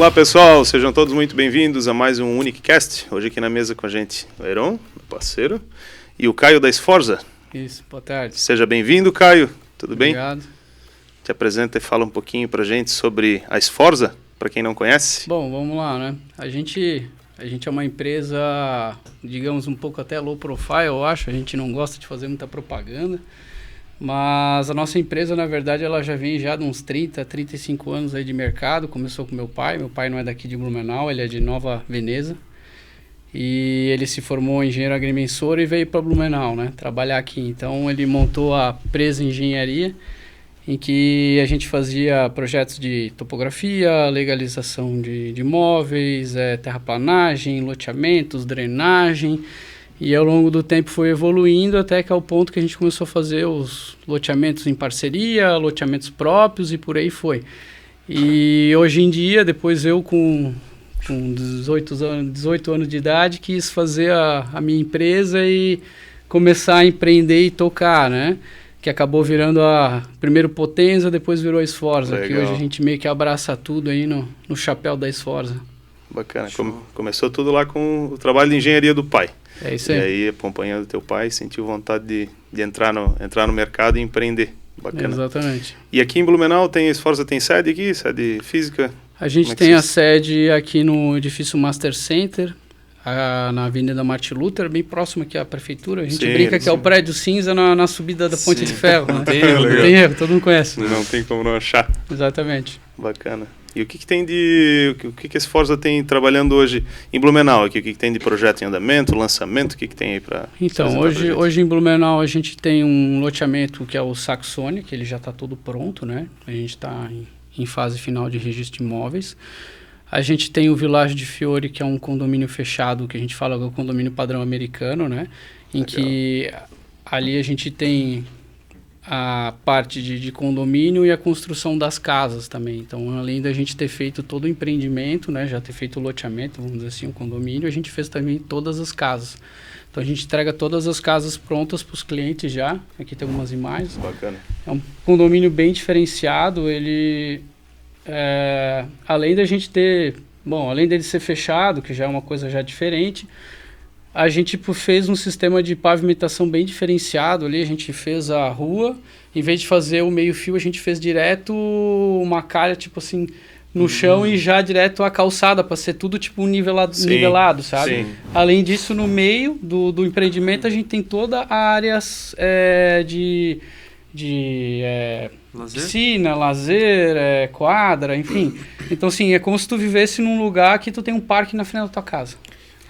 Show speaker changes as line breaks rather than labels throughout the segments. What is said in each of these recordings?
Olá pessoal, sejam todos muito bem-vindos a mais um Unicast. Hoje aqui na mesa com a gente o Heron, meu parceiro, e o Caio da Sforza.
Isso, boa tarde.
Seja bem-vindo, Caio. Tudo bem?
Obrigado.
Te apresenta e fala um pouquinho pra gente sobre a Sforza, para quem não conhece.
Bom, vamos lá, né? A gente é uma empresa, digamos, um pouco até low profile, eu acho. A gente não gosta de fazer muita propaganda. Mas a nossa empresa, na verdade, ela já vem já de uns 30, 35 anos aí de mercado. Começou com meu pai. Meu pai não é daqui de Blumenau, ele é de Nova Veneza. E ele se formou engenheiro agrimensor e veio para Blumenau, né? Trabalhar aqui. Então, ele montou a Presa Engenharia, em que a gente fazia projetos de topografia, legalização de imóveis, terraplanagem, loteamentos, drenagem. E ao longo do tempo foi evoluindo até que ao ponto que a gente começou a fazer os loteamentos em parceria, loteamentos próprios e por aí foi. E hoje em dia, depois eu com 18 anos de idade, quis fazer a minha empresa e começar a empreender e tocar, né? Que acabou virando a primeiro Potenza, depois virou a Sforza. Legal. Que hoje a gente meio que abraça tudo aí no chapéu da Sforza.
Bacana. Começou tudo lá com o trabalho de engenharia do pai.
É isso aí.
E aí, acompanhando teu pai, sentiu vontade de entrar no mercado e empreender. Bacana.
Exatamente.
E aqui em Blumenau, a Sforza tem sede aqui? Sede física?
A gente tem a sede aqui no edifício Master Center, na Avenida Martin Luther, bem próximo aqui à prefeitura. A gente brinca que é o prédio cinza na subida da Ponte de Ferro. Né?
Não tem erro,
não tem erro, todo mundo conhece.
Não tem como não achar.
Exatamente.
Bacana. E o que a Sforza tem trabalhando hoje em Blumenau aqui? O que tem de projeto em andamento, lançamento? O que tem aí para...
Então, hoje em Blumenau a gente tem um loteamento que é o Saxônia, que ele já está todo pronto, né? A gente está em fase final de registro de imóveis. A gente tem o Village de Fiore, que é um condomínio fechado, que a gente fala que é o condomínio padrão americano, né? Em que ali a gente tem a parte de condomínio e a construção das casas também. Então, além da gente ter feito todo o empreendimento, né, já ter feito o loteamento, vamos dizer assim, o condomínio, a gente fez também todas as casas. Então, a gente entrega todas as casas prontas para os clientes já. Aqui tem algumas imagens.
Bacana.
É um condomínio bem diferenciado. Ele, além da gente ter... Bom, além dele ser fechado, que já é uma coisa já diferente... A gente fez um sistema de pavimentação bem diferenciado ali, a gente fez a rua, em vez de fazer o meio-fio, a gente fez direto uma calha, tipo assim, no chão e já direto a calçada, para ser tudo tipo nivelado, sabe? Sim. Além disso, no meio do empreendimento, a gente tem toda a área de piscina, lazer, quadra, enfim. Então, assim, é como se tu vivesse num lugar que tu tem um parque na frente da tua casa.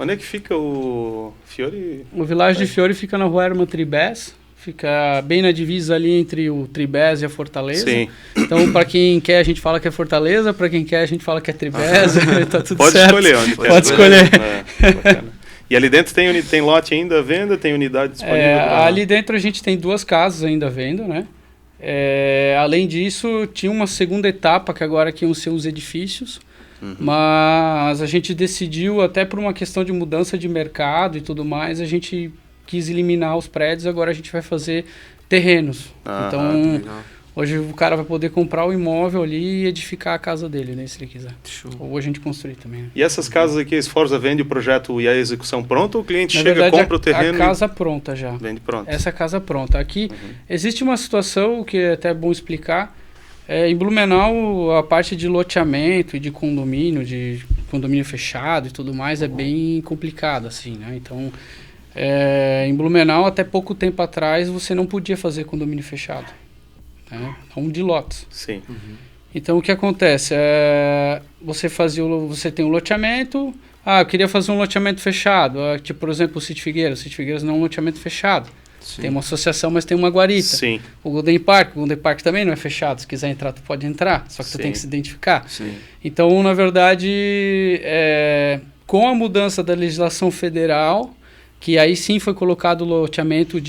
Onde é que fica o Fiore?
O Village de Fiore fica na rua Herman Tribes, fica bem na divisa ali entre o Tribes e a Fortaleza. Sim. Então, para quem quer, a gente fala que é Fortaleza, para quem quer, a gente fala que é Tribes, tá tudo
pode
certo.
Escolher onde
pode escolher.
Bacana. E ali dentro tem lote ainda à venda, tem unidade disponível?
Ali dentro a gente tem 2 casas ainda à venda, né? Além disso, tinha uma segunda etapa, que agora iam ser os edifícios. Mas a gente decidiu, até por uma questão de mudança de mercado e tudo mais, a gente quis eliminar os prédios, agora a gente vai fazer terrenos. Então, hoje o cara vai poder comprar o imóvel ali e edificar a casa dele, né, se ele quiser. Show. Ou a gente construir também. Né?
E essas casas aqui, a Sforza vende o projeto e a execução pronta, ou o cliente compra o terreno?
A casa pronta já.
Vende pronta.
Essa casa pronta. Aqui existe uma situação que é até bom explicar. Em Blumenau, a parte de loteamento e de condomínio fechado e tudo mais é bem complicado, assim, né? Então, em Blumenau, até pouco tempo atrás, você não podia fazer condomínio fechado, né? De lotes.
Sim.
Então, o que acontece? Você tem um loteamento, eu queria fazer um loteamento fechado, tipo, por exemplo, o Sítio Figueiras. O Sítio Figueiras não é um loteamento fechado. Sim. Tem uma associação, mas tem uma guarita.
Sim.
O Golden Park também não é fechado. Se quiser entrar, tu pode entrar. Só que tu tem que se identificar.
Sim.
Então, na verdade, com a mudança da legislação federal, que aí sim foi colocado o loteamento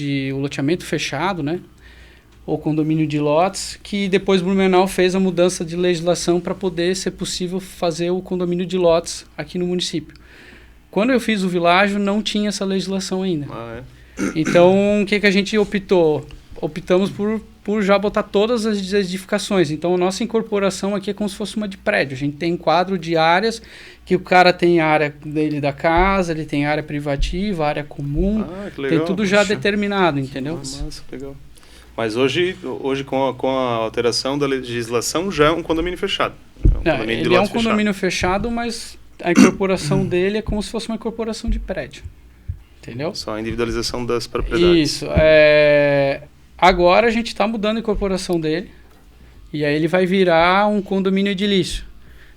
fechado, né? Ou condomínio de lotes, que depois Blumenau fez a mudança de legislação para poder ser possível fazer o condomínio de lotes aqui no município. Quando eu fiz o Világio, não tinha essa legislação ainda. Então, o que a gente optou? Optamos por por já botar todas as edificações. Então, a nossa incorporação aqui é como se fosse uma de prédio. A gente tem quadro de áreas, que o cara tem a área dele da casa, ele tem área privativa, área comum,
que legal.
tem tudo já determinado, entendeu?
Massa, legal. Mas hoje com a alteração da legislação, já é um condomínio fechado.
Ele é um condomínio fechado, mas a incorporação dele é como se fosse uma incorporação de prédio. Entendeu?
Só a individualização das propriedades.
Isso. Agora a gente está mudando a incorporação dele. E aí ele vai virar um condomínio edilício.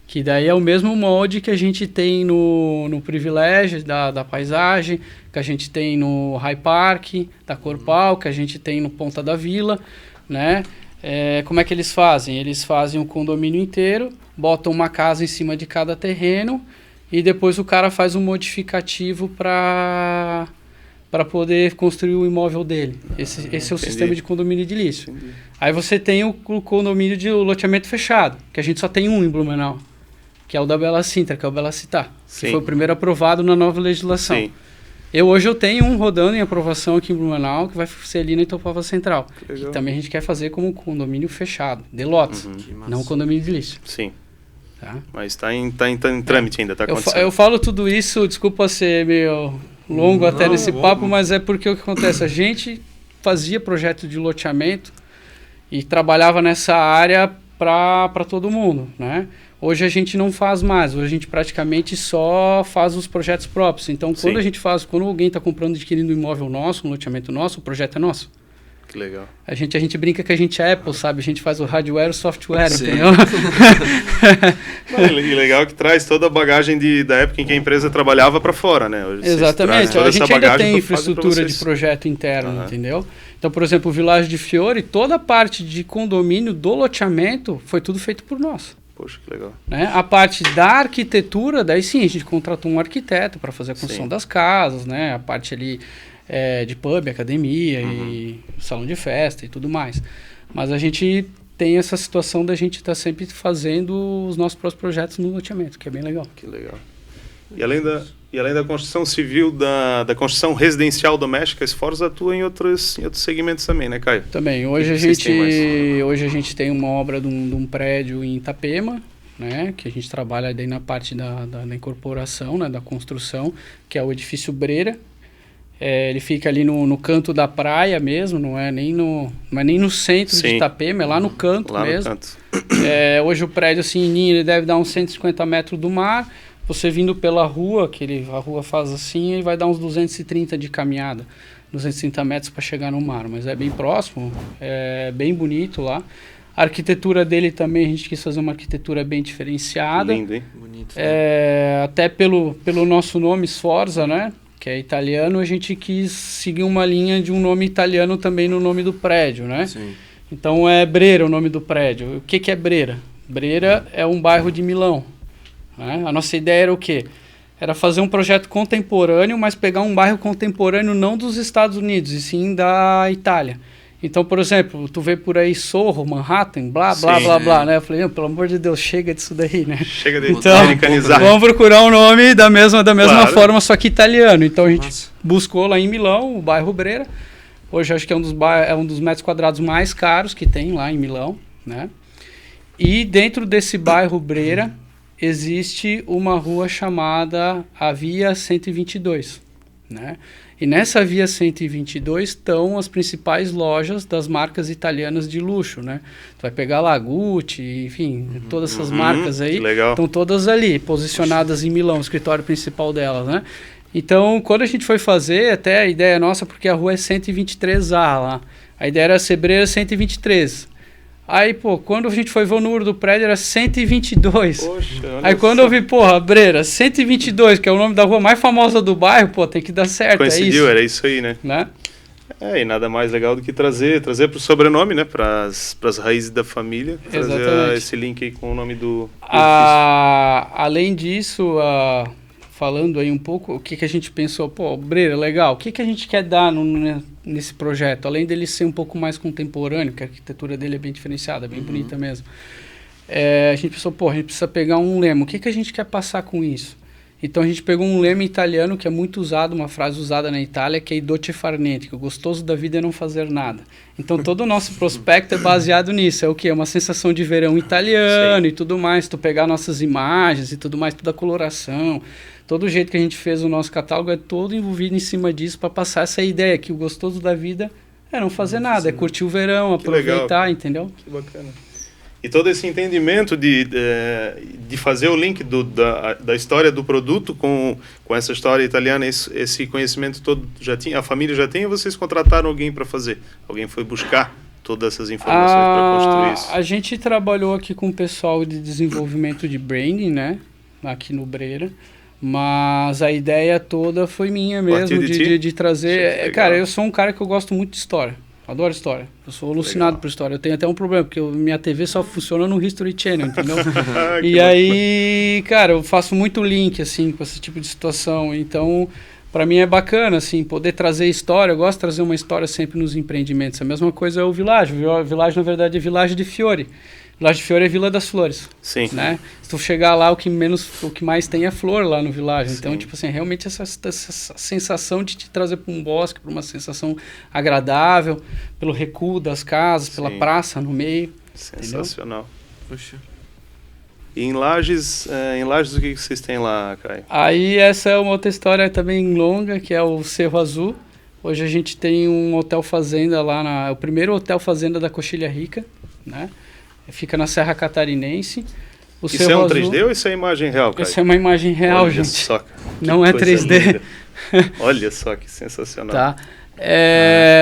Que daí é o mesmo molde que a gente tem no Privilégio da paisagem, que a gente tem no High Park, da Corpal, que a gente tem no Ponta da Vila, né? Como é que eles fazem? Eles fazem um condomínio inteiro, botam uma casa em cima de cada terreno e depois o cara faz um modificativo para poder construir o imóvel dele. Esse é o sistema de condomínio edilício. Entendi. Aí você tem o condomínio de loteamento fechado, que a gente só tem um em Blumenau, que é o da Bela Sintra, que é o Bela Città, que foi o primeiro aprovado na nova legislação. Sim. Hoje eu tenho um rodando em aprovação aqui em Blumenau, que vai ser ali na Itopava Central. Que também a gente quer fazer como condomínio fechado, de lotes, não condomínio edilício.
Sim. Tá? Mas está em trâmite ainda, está acontecendo.
Eu falo tudo isso, desculpa ser meio longo até nesse papo, mas é porque o que acontece? A gente fazia projeto de loteamento e trabalhava nessa área para todo mundo, né? Hoje a gente não faz mais, hoje a gente praticamente só faz os projetos próprios. Então, quando alguém está comprando, adquirindo um imóvel nosso, um loteamento nosso, o projeto é nosso.
Que legal.
A gente brinca que a gente é Apple, sabe? A gente faz o hardware e o software, entendeu?
E legal que traz toda a bagagem da época em que a empresa trabalhava para fora, né? Hoje
exatamente. A gente ainda tem infraestrutura de projeto interno, entendeu? Então, por exemplo, o Village de Fiore, toda a parte de condomínio do loteamento foi tudo feito por nós.
Poxa, que legal.
Né? A parte da arquitetura, daí sim, a gente contratou um arquiteto para fazer a construção das casas, né? A parte ali de pub, academia e salão de festa e tudo mais. Mas a gente tem essa situação da gente estar sempre fazendo os nossos próprios projetos no loteamento, que é bem legal.
Que legal. E além da construção civil, da construção residencial doméstica, a Sforza atua em outros segmentos também, né, Caio?
Também. Hoje a gente tem uma obra de um prédio em Itapema, né, que a gente trabalha daí na parte da incorporação, né, da construção, que é o edifício Breira. Ele fica ali no canto da praia mesmo, não é nem no centro de Itapema, é lá no canto mesmo. No canto. Hoje o prédio assim, ele deve dar uns 150 metros do mar. Você vindo pela rua, a rua faz assim, ele vai dar uns 230 de caminhada, 230 metros para chegar no mar, mas é bem próximo, é bem bonito lá. A arquitetura dele também, a gente quis fazer uma arquitetura bem diferenciada.
Lindo, hein?
Bonito.
Até pelo nosso nome, Sforza, né? Que é italiano, a gente quis seguir uma linha de um nome italiano também no nome do prédio, né?
Sim.
Então é Brera o nome do prédio. O que é Brera? Brera é um bairro de Milão. Né? A nossa ideia era o quê? Era fazer um projeto contemporâneo, mas pegar um bairro contemporâneo não dos Estados Unidos, e sim da Itália. Então, por exemplo, tu vê por aí Sorro, Manhattan, blá, blá, né? Eu falei, pelo amor de Deus, chega disso daí, né?
Chega de
então,
americanizar.
Vamos procurar um nome da mesma forma, só que italiano. Então, a gente buscou lá em Milão, o bairro Brera. Hoje, acho que é um dos metros quadrados mais caros que tem lá em Milão, né? E dentro desse bairro Brera, existe uma rua chamada a Via 122, né? E nessa Via 122 estão as principais lojas das marcas italianas de luxo, né? Tu vai pegar lá Gucci, enfim, todas essas marcas aí estão todas ali, posicionadas em Milão, o escritório principal delas, né? Então, quando a gente foi fazer, até a ideia nossa, porque a rua é 123A lá, a ideia era ser Brera 123. Aí, quando a gente foi ver o número do prédio, era 122. Poxa, aí quando eu vi, Brera, 122, que é o nome da rua mais famosa do bairro, tem que dar certo.
Coincidiu, era isso aí, né? E nada mais legal do que trazer pro sobrenome, né? Para as raízes da família. Trazer esse link aí com o nome do edifício.
Além disso, falando aí um pouco, o que a gente pensou, Brera, legal, o que a gente quer dar nesse projeto? Além dele ser um pouco mais contemporâneo, que a arquitetura dele é bem diferenciada, bem bonita mesmo. A gente pensou, a gente precisa pegar um lema, o que a gente quer passar com isso? Então a gente pegou um lema italiano que é muito usado, uma frase usada na Itália, que é "I dolce far niente", que o gostoso da vida é não fazer nada. Então todo o nosso prospecto é baseado nisso. É o quê? É uma sensação de verão italiano. Sim. E tudo mais. Tu pegar nossas imagens e tudo mais, toda a coloração, todo o jeito que a gente fez o nosso catálogo é todo envolvido em cima disso para passar essa ideia que o gostoso da vida é não fazer nada, é curtir o verão, aproveitar, legal. Entendeu?
Que bacana. E todo esse entendimento de fazer o link da história do produto com essa história italiana, esse conhecimento todo já tinha, a família já tem, ou vocês contrataram alguém para fazer? Alguém foi buscar todas essas informações para construir isso?
A gente trabalhou aqui com o pessoal de desenvolvimento de branding, né? Aqui no Breira. Mas a ideia toda foi minha mesmo, de trazer... Cara, eu sou um cara que eu gosto muito de história. Adoro história. Eu sou alucinado por história. Eu tenho até um problema, porque minha TV só funciona no History Channel, entendeu? E aí, cara, eu faço muito link, assim, com esse tipo de situação. Então, para mim é bacana, assim, poder trazer história. Eu gosto de trazer uma história sempre nos empreendimentos. A mesma coisa é o Village. O Village, na verdade, é Village de Fiore. Village de Fiore é Vila das Flores.
Sim.
Né? Se tu chegar lá, o que mais tem é flor lá no Village. Sim. Então, tipo assim, realmente essa sensação de te trazer para um bosque, para uma sensação agradável, pelo recuo das casas, pela praça no meio.
Sensacional. Puxa. E em Lages, o que vocês têm lá, Caio?
Aí essa é uma outra história também longa, que é o Cerro Azul. Hoje a gente tem um hotel fazenda lá, o primeiro hotel fazenda da Coxilha Rica, né? Fica na Serra Catarinense.
Isso é um 3D ou isso é imagem real, Caio?
Isso é uma imagem real,
olha
gente.
Só,
não é 3D.
Olha só que sensacional.
Tá.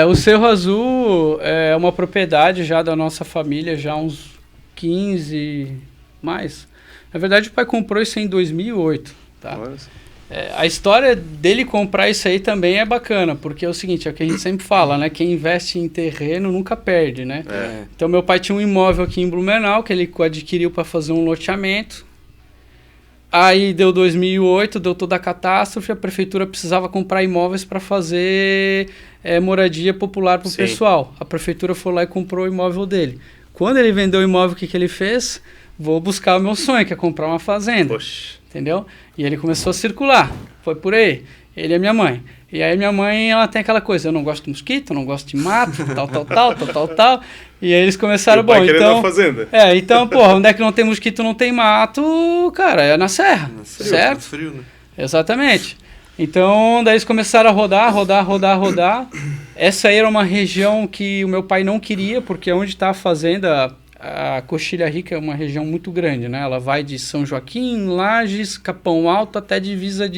O Cerro Azul é uma propriedade já da nossa família, já há uns 15 mais. Na verdade, o pai comprou isso em 2008. Tá? A história dele comprar isso aí também é bacana, porque é o seguinte, é o que a gente sempre fala, né? Quem investe em terreno nunca perde, né? Então, meu pai tinha um imóvel aqui em Blumenau, que ele adquiriu para fazer um loteamento. Aí, deu 2008, deu toda a catástrofe, a prefeitura precisava comprar imóveis para fazer moradia popular para o pessoal. A prefeitura foi lá e comprou o imóvel dele. Quando ele vendeu o imóvel, o que ele fez? Vou buscar o meu sonho, que é comprar uma fazenda.
Poxa.
Entendeu? E ele começou a circular. Foi por aí. Ele é minha mãe. E aí minha mãe, ela tem aquela coisa, eu não gosto de mosquito, eu não gosto de mato, tal. E aí eles começaram, bom, então...
fazenda.
Então, porra, onde é que não tem mosquito, não tem mato, cara, é na serra, certo?
Frio, né?
Exatamente. Então, daí eles começaram a rodar. Essa aí era uma região que o meu pai não queria, porque onde está a fazenda... A Coxilha Rica é uma região muito grande, né? Ela vai de São Joaquim, Lages, Capão Alto, até divisa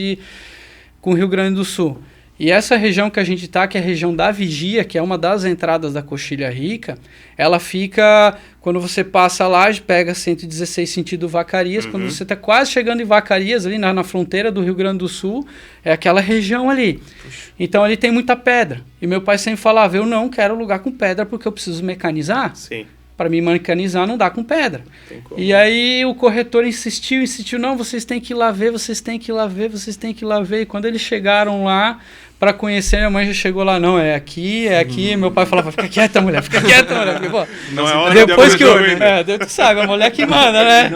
com o Rio Grande do Sul. E essa região que a gente está, que é a região da Vigia, que é uma das entradas da Coxilha Rica, ela fica, quando você passa a Laje, pega 116 sentido Vacaria, quando você está quase chegando em Vacarias, ali na fronteira do Rio Grande do Sul, é aquela região ali. Puxa. Então ali tem muita pedra. E meu pai sempre falava, eu não quero lugar com pedra porque eu preciso mecanizar.
Sim.
Para mim mecanizar não dá com pedra. E aí o corretor insistiu, não, vocês têm que ir lá ver. E quando eles chegaram lá para conhecer, minha mãe já chegou lá, não, é aqui. Meu pai falava, fica quieta, mulher. Porque, pô,
não é hora
depois que tu sabe, a mulher que manda, né?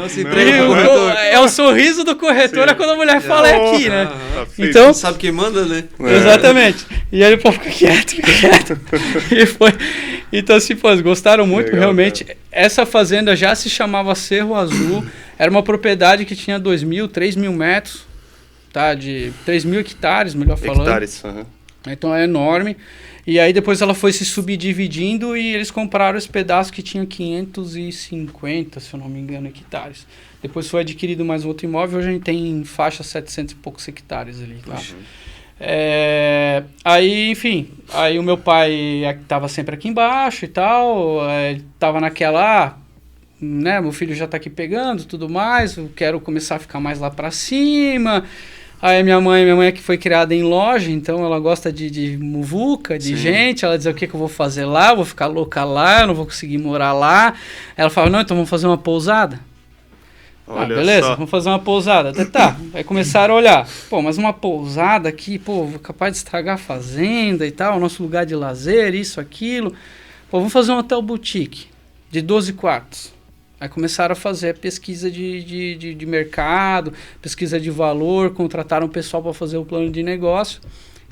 É o sorriso do corretor. Sim. É quando a mulher fala, é aqui, né?
Então, sabe quem manda, né?
Exatamente. E aí, pô, fica quieto. E foi. Então, assim, pô, eles gostaram muito, legal, realmente. Cara. Essa fazenda já se chamava Cerro Azul. Era uma propriedade que tinha 2.000, 3.000 metros, tá? De 3.000 hectares, melhor falando.
Hectares,
Então é enorme. E aí depois ela foi se subdividindo e eles compraram esse pedaço que tinha 550, se eu não me engano, hectares. Depois foi adquirido mais um outro imóvel, hoje a gente tem em faixa 700 e poucos hectares ali, tá? Aí, enfim, aí o meu pai estava sempre aqui embaixo e tal, estava naquela, né, meu filho já está aqui pegando, tudo mais, eu quero começar a ficar mais lá para cima. Aí minha mãe é que foi criada em loja, então ela gosta de muvuca, de gente, ela dizia, o que eu vou fazer lá, eu vou ficar louca lá, eu não vou conseguir morar lá. Ela falava, não, então vamos fazer uma pousada. Beleza, vamos fazer uma pousada. Até tá, aí começaram a olhar. Pô, mas uma pousada aqui, pô, capaz de estragar a fazenda e tal, nosso lugar de lazer, isso, aquilo. Pô, vamos fazer um hotel boutique de 12 quartos. Aí começaram a fazer pesquisa de mercado, pesquisa de valor, contrataram o pessoal para fazer o plano de negócio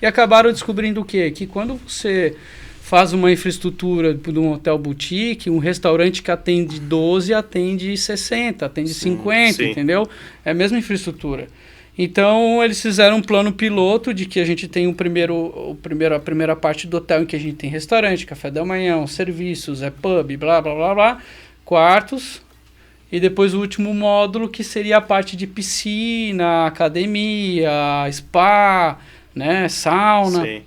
e acabaram descobrindo o quê? Que quando você faz uma infraestrutura de um hotel boutique, um restaurante que atende 12, atende 60, atende 50, entendeu? É a mesma infraestrutura. Então, eles fizeram um plano piloto de que a gente tem a primeira parte do hotel em que a gente tem restaurante, café da manhã, serviços, pub, blá, blá, blá, blá, quartos, e depois o último módulo que seria a parte de piscina, academia, spa, né, sauna.
Sim.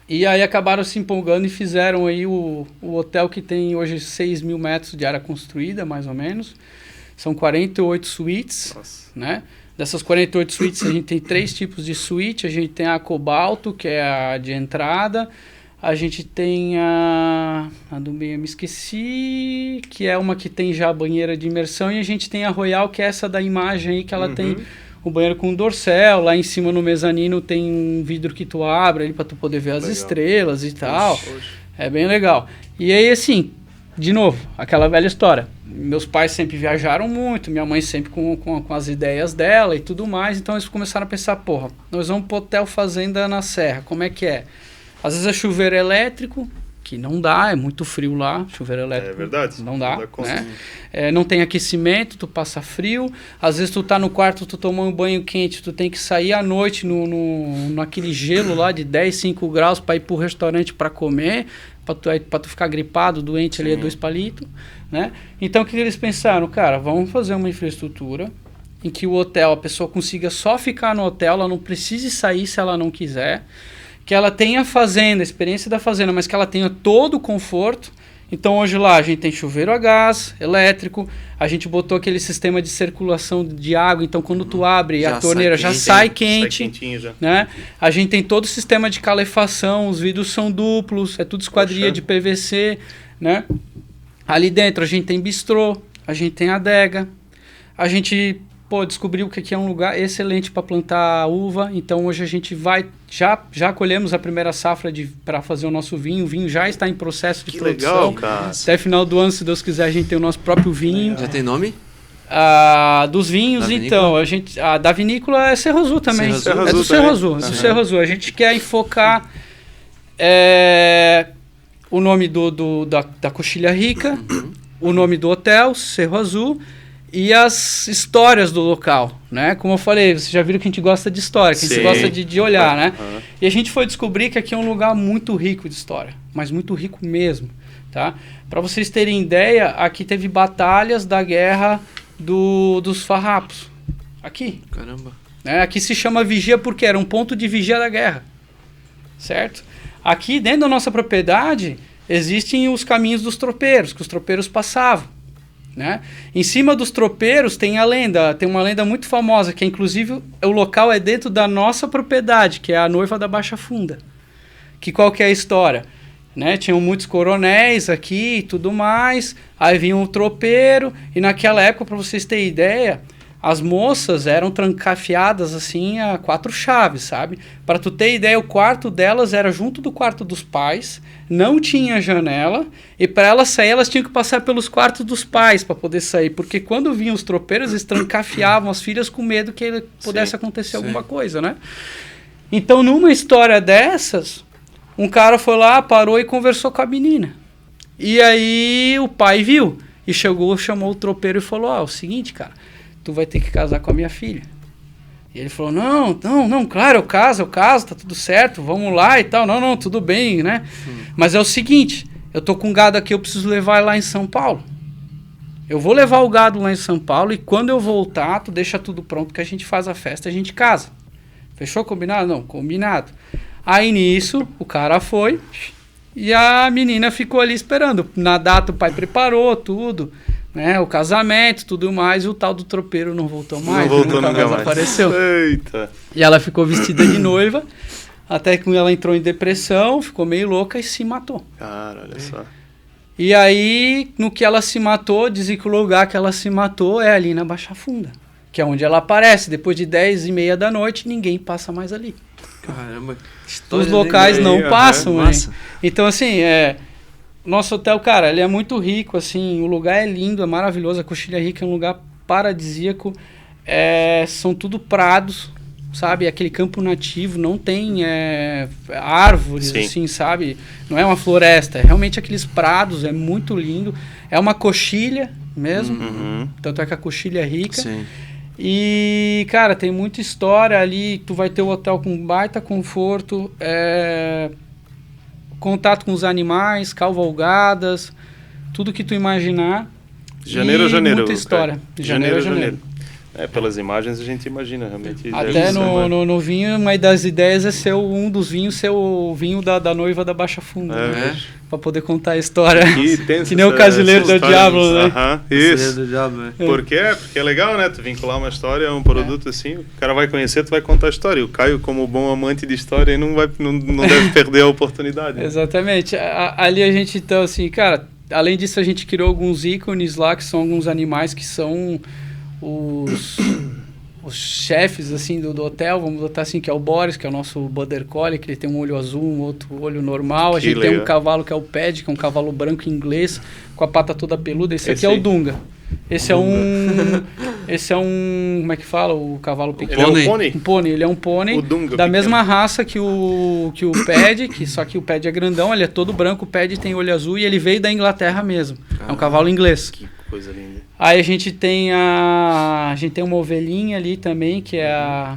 E aí acabaram se empolgando e fizeram aí o hotel que tem hoje 6 mil metros de área construída, mais ou menos. São 48 suítes, né? Dessas 48 suítes a gente tem 3 tipos de suíte. A gente tem a Cobalto, que é a de entrada. A gente tem a do meio, eu me esqueci, que é uma que tem já a banheira de imersão. E a gente tem a Royal, que é essa da imagem aí, que ela tem o banheiro com dorsal. Lá em cima no mezanino tem um vidro que tu abre ali para tu poder ver as estrelas e tal. É bem legal. E aí, assim, de novo, aquela velha história. Meus pais sempre viajaram muito, minha mãe sempre com as ideias dela e tudo mais. Então eles começaram a pensar, porra, nós vamos pro hotel fazenda na serra, como é que é? Às vezes é chuveiro elétrico, que não dá, é muito frio lá, chuveiro elétrico. É verdade. Não dá, né? Não tem aquecimento, tu passa frio. Às vezes tu tá no quarto, tu toma um banho quente, tu tem que sair à noite naquele gelo lá de 10, 5 graus para ir pro restaurante para comer, para tu ficar gripado, doente ali, 2 palitos, né? Então o que eles pensaram? Cara, vamos fazer uma infraestrutura em que o hotel, a pessoa consiga só ficar no hotel, ela não precise sair se ela não quiser, que ela tenha a experiência da fazenda, mas que ela tenha todo o conforto. Então hoje lá a gente tem chuveiro a gás, elétrico, a gente botou aquele sistema de circulação de água, então quando tu abre a torneira já sai quente, né? A gente tem todo o sistema de calefação, os vidros são duplos, é tudo esquadria de PVC, né? Ali dentro a gente tem bistrô, a gente tem adega, a gente descobriu que aqui é um lugar excelente para plantar uva. Então hoje a gente já colhemos a primeira safra para fazer o nosso vinho. O vinho já está em processo de produção. Legal, cara. Até final do ano, se Deus quiser, a gente tem o nosso próprio vinho.
Já tem nome?
Dos vinhos, então, a da vinícola é Serrozu também. É do Serrozu. A gente quer enfocar o nome da Coxilha Rica, o nome do hotel, Serrozu, e as histórias do local, né? Como eu falei, vocês já viram que a gente gosta de história, que a gente gosta de olhar, né? E a gente foi descobrir que aqui é um lugar muito rico de história, mas muito rico mesmo, tá? Para vocês terem ideia, aqui teve batalhas da guerra dos farrapos. Aqui.
Caramba.
Né? Aqui se chama vigia porque era um ponto de vigia da guerra, certo? Aqui dentro da nossa propriedade existem os caminhos dos tropeiros, que os tropeiros passavam. Né? Em cima dos tropeiros tem uma lenda muito famosa, que inclusive o local é dentro da nossa propriedade, que é a Noiva da Baixa Funda. Que qual que é a história? Né? Tinham muitos coronéis aqui e tudo mais, aí vinha um tropeiro, e naquela época, para vocês terem ideia, as moças eram trancafiadas assim a 4 chaves, sabe? Para tu ter ideia, o quarto delas era junto do quarto dos pais, não tinha janela, e para elas sair, elas tinham que passar pelos quartos dos pais para poder sair, porque quando vinham os tropeiros, eles trancafiavam as filhas com medo que pudesse acontecer alguma coisa, né? Então, numa história dessas, um cara foi lá, parou e conversou com a menina. E aí o pai viu, e chamou o tropeiro e falou, é o seguinte, cara, tu vai ter que casar com a minha filha. E ele falou, não, claro, eu caso, tá tudo certo, vamos lá e tal. Não, tudo bem, né? Mas é o seguinte, eu tô com gado aqui, eu preciso levar lá em São Paulo. Eu vou levar o gado lá em São Paulo e quando eu voltar, tu deixa tudo pronto que a gente faz a festa, a gente casa. Fechou? Combinado? Não, combinado. Aí nisso, o cara foi e a menina ficou ali esperando. Na data o pai preparou tudo, né, o casamento, tudo mais, e o tal do tropeiro não voltou mais.
Não voltou nunca mais.
Apareceu.
Eita.
E ela ficou vestida de noiva, até que ela entrou em depressão, ficou meio louca e se matou.
Cara, olha só.
E aí, no que ela se matou, dizem que o lugar que ela se matou é ali na Baixa Funda, que é onde ela aparece. Depois de 10h30 da noite, ninguém passa mais ali.
Caramba,
os locais não passam, né? Então, assim, Nosso hotel, cara, ele é muito rico, assim, o lugar é lindo, é maravilhoso, a Coxilha Rica é um lugar paradisíaco, são tudo prados, sabe, aquele campo nativo, não tem árvores,
Sim.
assim, sabe, não é uma floresta, é realmente aqueles prados, é muito lindo, é uma coxilha mesmo, tanto é que a Coxilha é rica.
Sim.
E, cara, tem muita história ali, tu vai ter o hotel com baita conforto, contato com os animais, cavalgadas, tudo que tu imaginar.
Janeiro
e
a janeiro.
muita história. De janeiro a janeiro.
Pelas imagens a gente imagina, realmente.
Até no vinho, uma das ideias é ser um dos vinhos, ser o vinho da noiva da Baixa Funda, né? Pra poder contar a história. Que nem o Casileiro do Diablo, né?
Isso.
Do Diablo, né?
Por quê? Porque é legal, né? Tu vincular uma história a um produto assim, o cara vai conhecer, tu vai contar a história. O Caio, como bom amante de história, não deve perder a oportunidade. Né?
Exatamente. Ali a gente, então, assim, cara, além disso a gente criou alguns ícones lá, que são alguns animais que são os chefes, assim, do hotel, vamos botar assim, que é o Boris, que é o nosso Border Collie, que ele tem um olho azul, um outro olho normal. A gente tem um cavalo que é o Ped, que é um cavalo branco inglês, com a pata toda peluda. Esse aqui é o Dunga. Esse é um... Como é que fala? O cavalo pequeno.
Ele é um pônei?
Um pônei. Ele é um pônei da mesma raça que o Ped, só que o Ped é grandão, ele é todo branco, o Ped tem olho azul e ele veio da Inglaterra mesmo. É um cavalo inglês.
Que coisa linda.
Aí a gente tem uma ovelhinha ali também, que é a...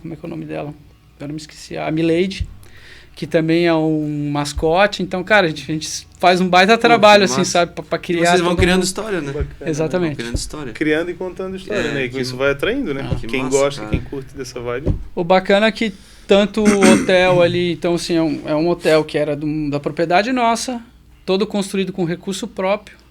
como é que é o nome dela? Eu não me esqueci. A Milady, que também é um mascote. Então, cara, a gente faz um baita trabalho, assim, sabe? Pra criar...
Vocês vão criando história, né?
Bacana,
exatamente.
Vão criando história.
Criando e contando história, né? E com isso vai atraindo, né? Quem
massa,
gosta,
cara.
quem curte dessa vibe.
O bacana é que tanto o hotel ali... Então, assim, é um hotel que era da propriedade nossa, todo construído com recurso próprio,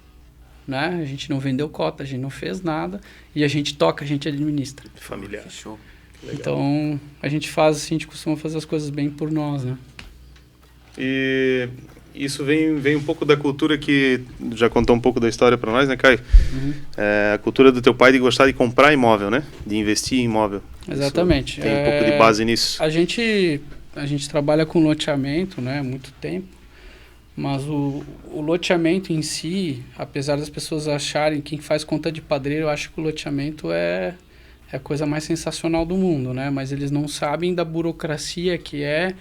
né? A gente não vendeu cota, a gente não fez nada. E a gente toca, a gente administra.
Familiar.
Fechou.
Legal.
Então, a gente faz assim, a gente costuma fazer as coisas bem por nós, né?
E isso vem um pouco da cultura que já contou um pouco da história para nós, né, Caio? A cultura do teu pai de gostar de comprar imóvel, né? De investir em imóvel.
Exatamente.
Isso tem um pouco de base nisso.
A gente trabalha com loteamento, né, há muito tempo, mas o loteamento em si, apesar das pessoas acharem que quem faz conta de padreiro, eu acho que o loteamento é a coisa mais sensacional do mundo, né? Mas eles não sabem da burocracia que é,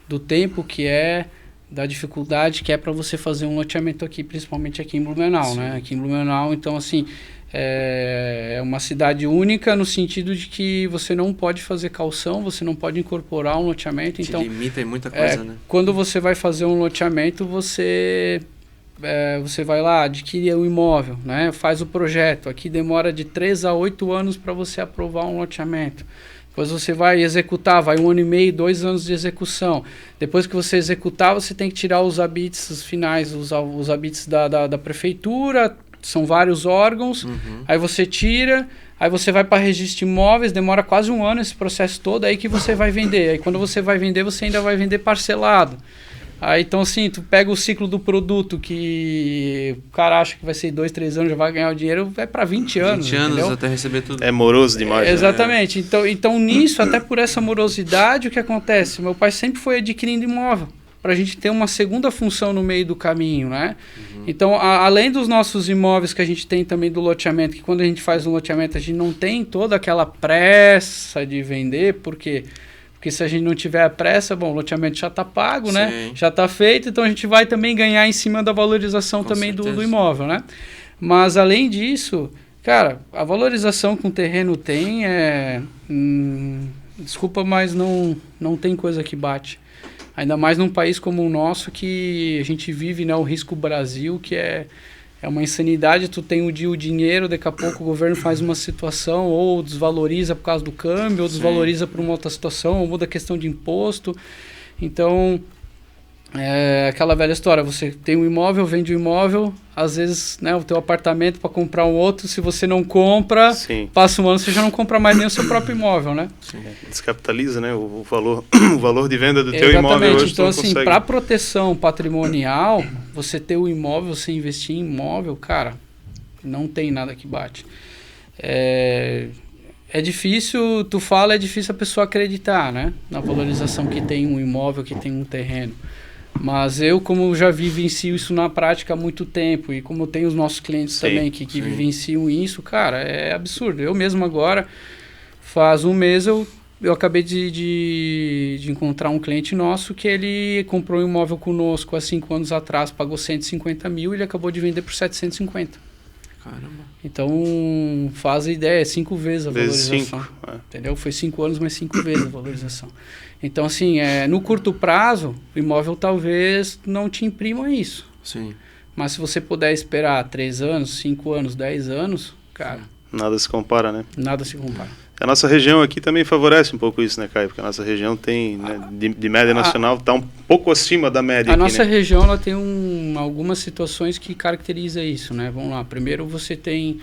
do tempo que é, da dificuldade que é para você fazer um loteamento aqui, principalmente aqui em Blumenau, né? Aqui em Blumenau, então, assim, é uma cidade única no sentido de que você não pode fazer calção, você não pode incorporar um loteamento. Então,
limita em muita coisa, né?
Quando você vai fazer um loteamento, você vai lá, adquire o imóvel, né? Faz o projeto. Aqui demora de 3 a 8 anos para você aprovar um loteamento. Depois você vai executar, vai 1 ano e meio, 2 anos de execução. Depois que você executar, você tem que tirar os habites finais, os habites da prefeitura, são vários órgãos, aí você tira, aí você vai para registro de imóveis, demora quase 1 ano esse processo todo, aí que você vai vender. Aí quando você vai vender, você ainda vai vender parcelado. Aí então assim, tu pega o ciclo do produto que o cara acha que vai ser 2, 3 anos, já vai ganhar o dinheiro, vai para 20 anos.
20 anos
entendeu?
até receber tudo.
É moroso demais.
Exatamente. Então nisso, até por essa morosidade, o que acontece? Meu pai sempre foi adquirindo imóvel, para a gente ter uma segunda função no meio do caminho, né? Então, além dos nossos imóveis que a gente tem também do loteamento, que quando a gente faz um loteamento, a gente não tem toda aquela pressa de vender, porque se a gente não tiver a pressa, bom, o loteamento já está pago, né? Já está feito, então a gente vai também ganhar em cima da valorização também do imóvel, né? Mas, além disso, cara, a valorização que um terreno tem desculpa, mas não tem coisa que bate. Ainda mais num país como o nosso, que a gente vive, né, o risco Brasil, que é uma insanidade. Tu tem o dinheiro, daqui a pouco o governo faz uma situação, ou desvaloriza por causa do câmbio, ou desvaloriza por uma outra situação, ou muda a questão de imposto. Então, aquela velha história, você tem um imóvel, vende um imóvel, às vezes, né, o teu apartamento para comprar um outro, se você não compra, passa 1 ano, você já não compra mais nem o seu próprio imóvel, né?
Descapitaliza, né, o valor de venda do teu imóvel hoje.
Então, assim, para proteção patrimonial, você ter o imóvel, você investir em imóvel, cara, não tem nada que bate. É difícil, é difícil a pessoa acreditar, né, na valorização que tem um imóvel, que tem um terreno. Mas eu, como já vivencio isso na prática há muito tempo, e como eu tenho os nossos clientes também que vivenciam isso, cara, é absurdo. Eu mesmo agora, faz um mês, eu acabei de encontrar um cliente nosso que ele comprou um imóvel conosco há 5 anos atrás, pagou 150 mil e ele acabou de vender por 750.
Caramba.
Então, faz a ideia, 5 vezes a valorização.
5,
entendeu? Foi 5 anos, mas 5 vezes a valorização. Então, assim, no curto prazo, o imóvel talvez não te imprima isso.
Sim.
Mas se você puder esperar 3 anos, 5 anos, 10 anos, cara...
Nada se compara, né?
Nada se compara.
A nossa região aqui também favorece um pouco isso, né, Caio? Porque a nossa região tem, né, de média nacional, está um pouco acima da média aqui,
nossa
né?
região ela tem algumas situações que caracteriza isso, né? Vamos lá. Primeiro, você tem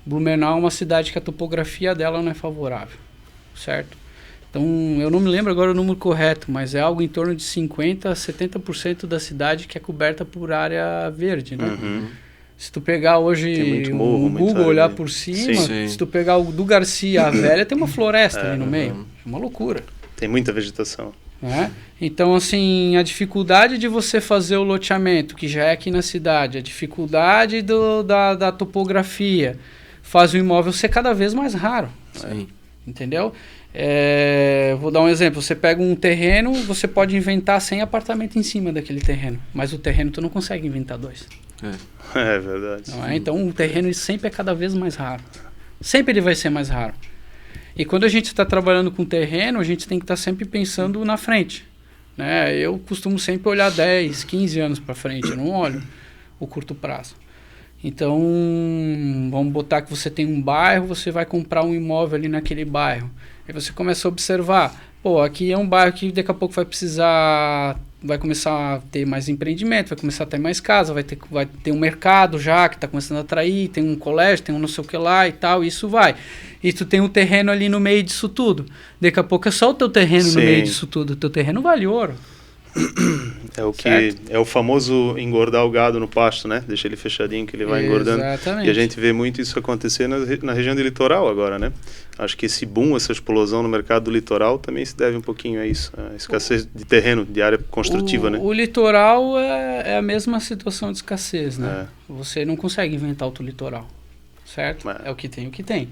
Blumenau, uma cidade que a topografia dela não é favorável, certo? Então, eu não me lembro agora o número correto, mas é algo em torno de 50% a 70% da cidade que é coberta por área verde, né?
Uhum.
Se tu pegar hoje
morro,
o Google, olhar por cima,
Sim.
se tu pegar o do Garcia, a velha, tem uma floresta ali no meio. É uma loucura.
Tem muita vegetação.
Né? Então, assim, a dificuldade de você fazer o loteamento, que já é aqui na cidade, a dificuldade da topografia, faz o imóvel ser cada vez mais raro.
Sim.
Entendeu? Vou dar um exemplo. Você pega um terreno, você pode inventar 100 apartamentos em cima daquele terreno, mas o terreno tu não consegue inventar 2.
É verdade.
Não é? Então, o terreno sempre é cada vez mais raro. Sempre ele vai ser mais raro. E quando a gente está trabalhando com terreno, a gente tem que estar sempre pensando na frente. Né? Eu costumo sempre olhar 10, 15 anos para frente. Eu não olho o curto prazo. Então, vamos botar que você tem um bairro, você vai comprar um imóvel ali naquele bairro. Aí você começa a observar, pô, aqui é um bairro que daqui a pouco vai começar a ter mais empreendimento, vai começar a ter mais casa, vai ter um mercado já que está começando a atrair, tem um colégio, tem um não sei o que lá e tal, e isso vai. E tu tem um terreno ali no meio disso tudo. Daqui a pouco é só o teu terreno no meio disso tudo. O teu terreno vale ouro.
É o famoso engordar o gado no pasto, né? Deixa ele fechadinho que ele vai engordando.
Exatamente.
E a gente vê muito isso acontecer na região do litoral agora, né? Acho que esse boom, essa explosão no mercado do litoral também se deve um pouquinho a isso, a escassez de terreno, de área construtiva, né?
O litoral é a mesma situação de escassez, né? Você não consegue inventar outro litoral, certo? É o que tem.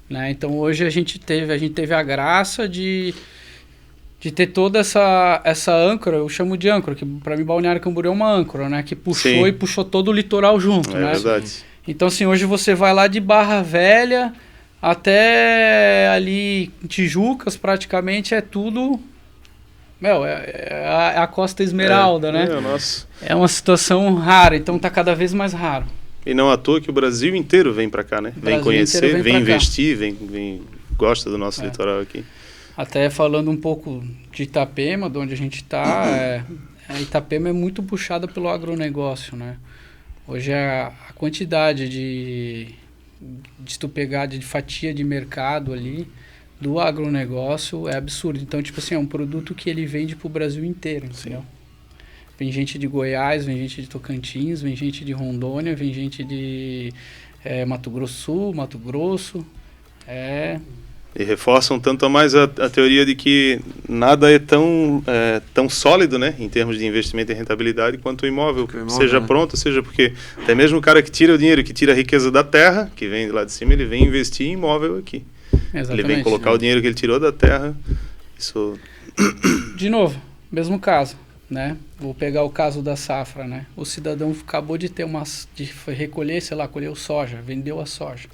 Né? Então hoje a gente teve a graça de ter toda essa âncora, eu chamo de âncora, que para mim Balneário Camboriú é uma âncora, né? Que puxou e puxou todo o litoral junto, né?
É verdade.
Então assim, hoje você vai lá de Barra Velha até ali Tijucas, praticamente é tudo... é a Costa Esmeralda, né?
Nossa.
É uma situação rara, então tá cada vez mais raro.
E não à toa que o Brasil inteiro vem para cá, né? Vem conhecer, vem investir, gosta do nosso litoral aqui. Até
falando um pouco de Itapema, de onde a gente está, a Itapema é muito puxada pelo agronegócio, né? Hoje a quantidade de tu pegar de fatia de mercado ali do agronegócio é absurdo. Então, tipo assim, é um produto que ele vende pro Brasil inteiro, entendeu? Vem gente de Goiás, vem gente de Tocantins, vem gente de Rondônia, vem gente de Mato Grosso Sul, Mato Grosso.
E reforçam tanto a mais a teoria de que nada é tão sólido, né, em termos de investimento e rentabilidade, quanto o imóvel, seja pronto, seja porque até mesmo o cara que tira o dinheiro, que tira a riqueza da terra, que vem de lá de cima, ele vem investir em imóvel aqui. Exatamente, ele vem colocar o dinheiro que ele tirou da terra. Isso...
De novo, mesmo caso, né? Vou pegar o caso da safra, né? O cidadão acabou de recolher, colheu soja, vendeu a soja.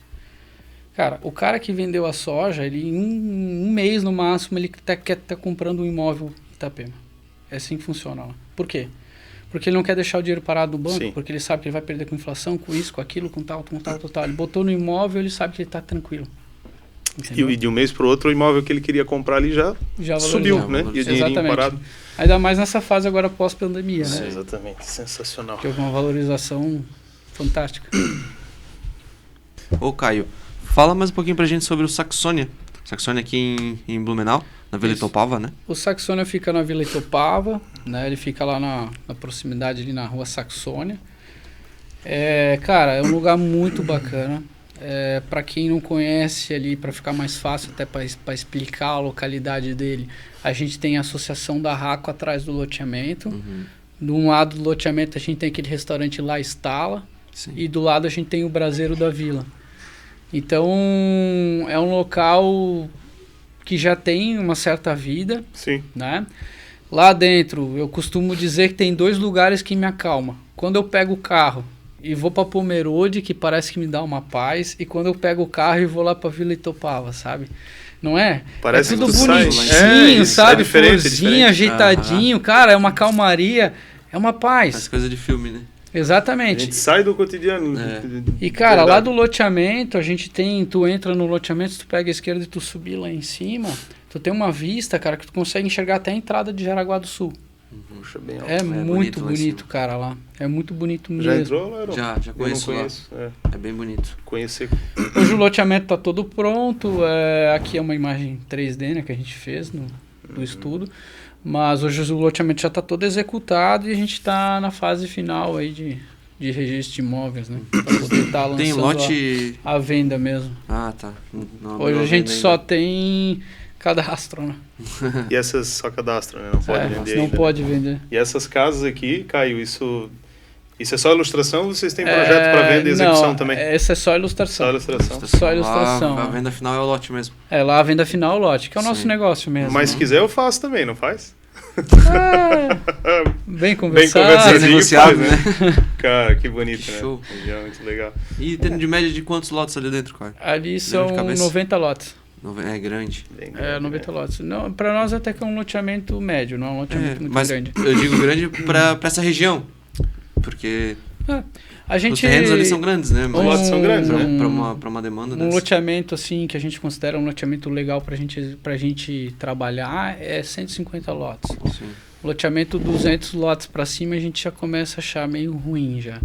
Cara, o cara que vendeu a soja, ele em um mês no máximo, ele quer estar comprando um imóvel em Itapema. É assim que funciona lá. Por quê? Porque ele não quer deixar o dinheiro parado no banco, porque ele sabe que ele vai perder com inflação, com isso, com aquilo, com tal. Ele botou no imóvel, ele sabe que ele está tranquilo.
E de um mês para o outro, o imóvel que ele queria comprar ali já subiu, né? E o dinheirinho parado.
Ainda mais nessa fase agora pós-pandemia, né?
Exatamente, sensacional.
Que houve uma valorização fantástica.
Ô Caio, fala mais um pouquinho pra gente sobre o Saxônia. Saxônia aqui em Blumenau, na Vila Itopava, né?
O Saxônia fica na Vila Itopava, né? Ele fica lá na proximidade, ali na rua Saxônia. Cara, é um lugar muito bacana. Para quem não conhece ali, para ficar mais fácil até para explicar a localidade dele, a gente tem a associação da RACO atrás do loteamento, De um lado do loteamento a gente tem aquele restaurante La Stalla.
Sim.
E do lado a gente tem o Braseiro da Vila. Então é um local que já tem uma certa vida,
Sim.
né? Lá dentro eu costumo dizer que tem 2 lugares que me acalma. Quando eu pego o carro e vou para Pomerode, que parece que me dá uma paz, e quando eu pego o carro e vou lá para Vila Itopava, sabe? Não é?
Parece
é tudo
que tu sai.
bonitinho, sabe?
É diferente,
Florzinha, ajeitadinho, cara, é uma calmaria, é uma paz.
Faz coisa de filme, né?
A
Exatamente.
gente sai do cotidiano.
E cara,
Verdade.
lá do loteamento, a gente tem, tu entra no loteamento, tu pega a esquerda e tu subir lá em cima, tu tem uma vista, cara, que tu consegue enxergar até a entrada de Jaraguá do Sul.
Puxa, bem alto.
É
bonito
muito
lá em
bonito,
cima.
cara, lá. É muito bonito mesmo.
Já entrou, Lauro?
Já
Eu
conheço
não
lá.
conheço.
É bem bonito.
Conhecer.
Hoje o loteamento tá todo pronto, aqui é uma imagem 3D, né, que a gente fez no estudo, mas hoje o loteamento já está todo executado e a gente está na fase final aí de registro de imóveis, né, para poder estar lançando
Tem lote...
a venda mesmo.
Ah, tá. Não
Hoje a
abriu
gente
venda
só
ainda.
tem cadastro, né?
E essas só cadastro, né? Não pode vender
não
ainda.
pode vender.
E essas casas aqui, Caio, isso é só ilustração ou vocês têm projeto para venda e execução
não,
também?
Essa é só ilustração.
Só ilustração.
Só ilustração.
A venda final é o lote mesmo.
É lá a venda final o lote, que é o nosso
Sim.
negócio mesmo.
Mas se
né?
quiser eu faço também, não faz?
Bem
Bem
conversado.
conversadinho
negociado,
faz, né? Cara, que bonito,
Show.
né? Região muito legal.
E tem de média de quantos lotes ali dentro, cara?
Ali
de
são
cabeça?
90 lotes.
É grande.
Bem
É,
grande,
90
né?
lotes. Não, pra nós até que é um loteamento médio, não é um loteamento muito
mas
grande.
eu digo grande pra essa região. Porque
A gente,
os terrenos ali são grandes, né?
Os lotes são grandes, né?
Pra uma demanda
um
dessa.
loteamento assim que a gente considera um loteamento legal pra gente trabalhar é 150 lotes.
Sim.
Loteamento 200 lotes para cima a gente já começa a achar meio ruim já.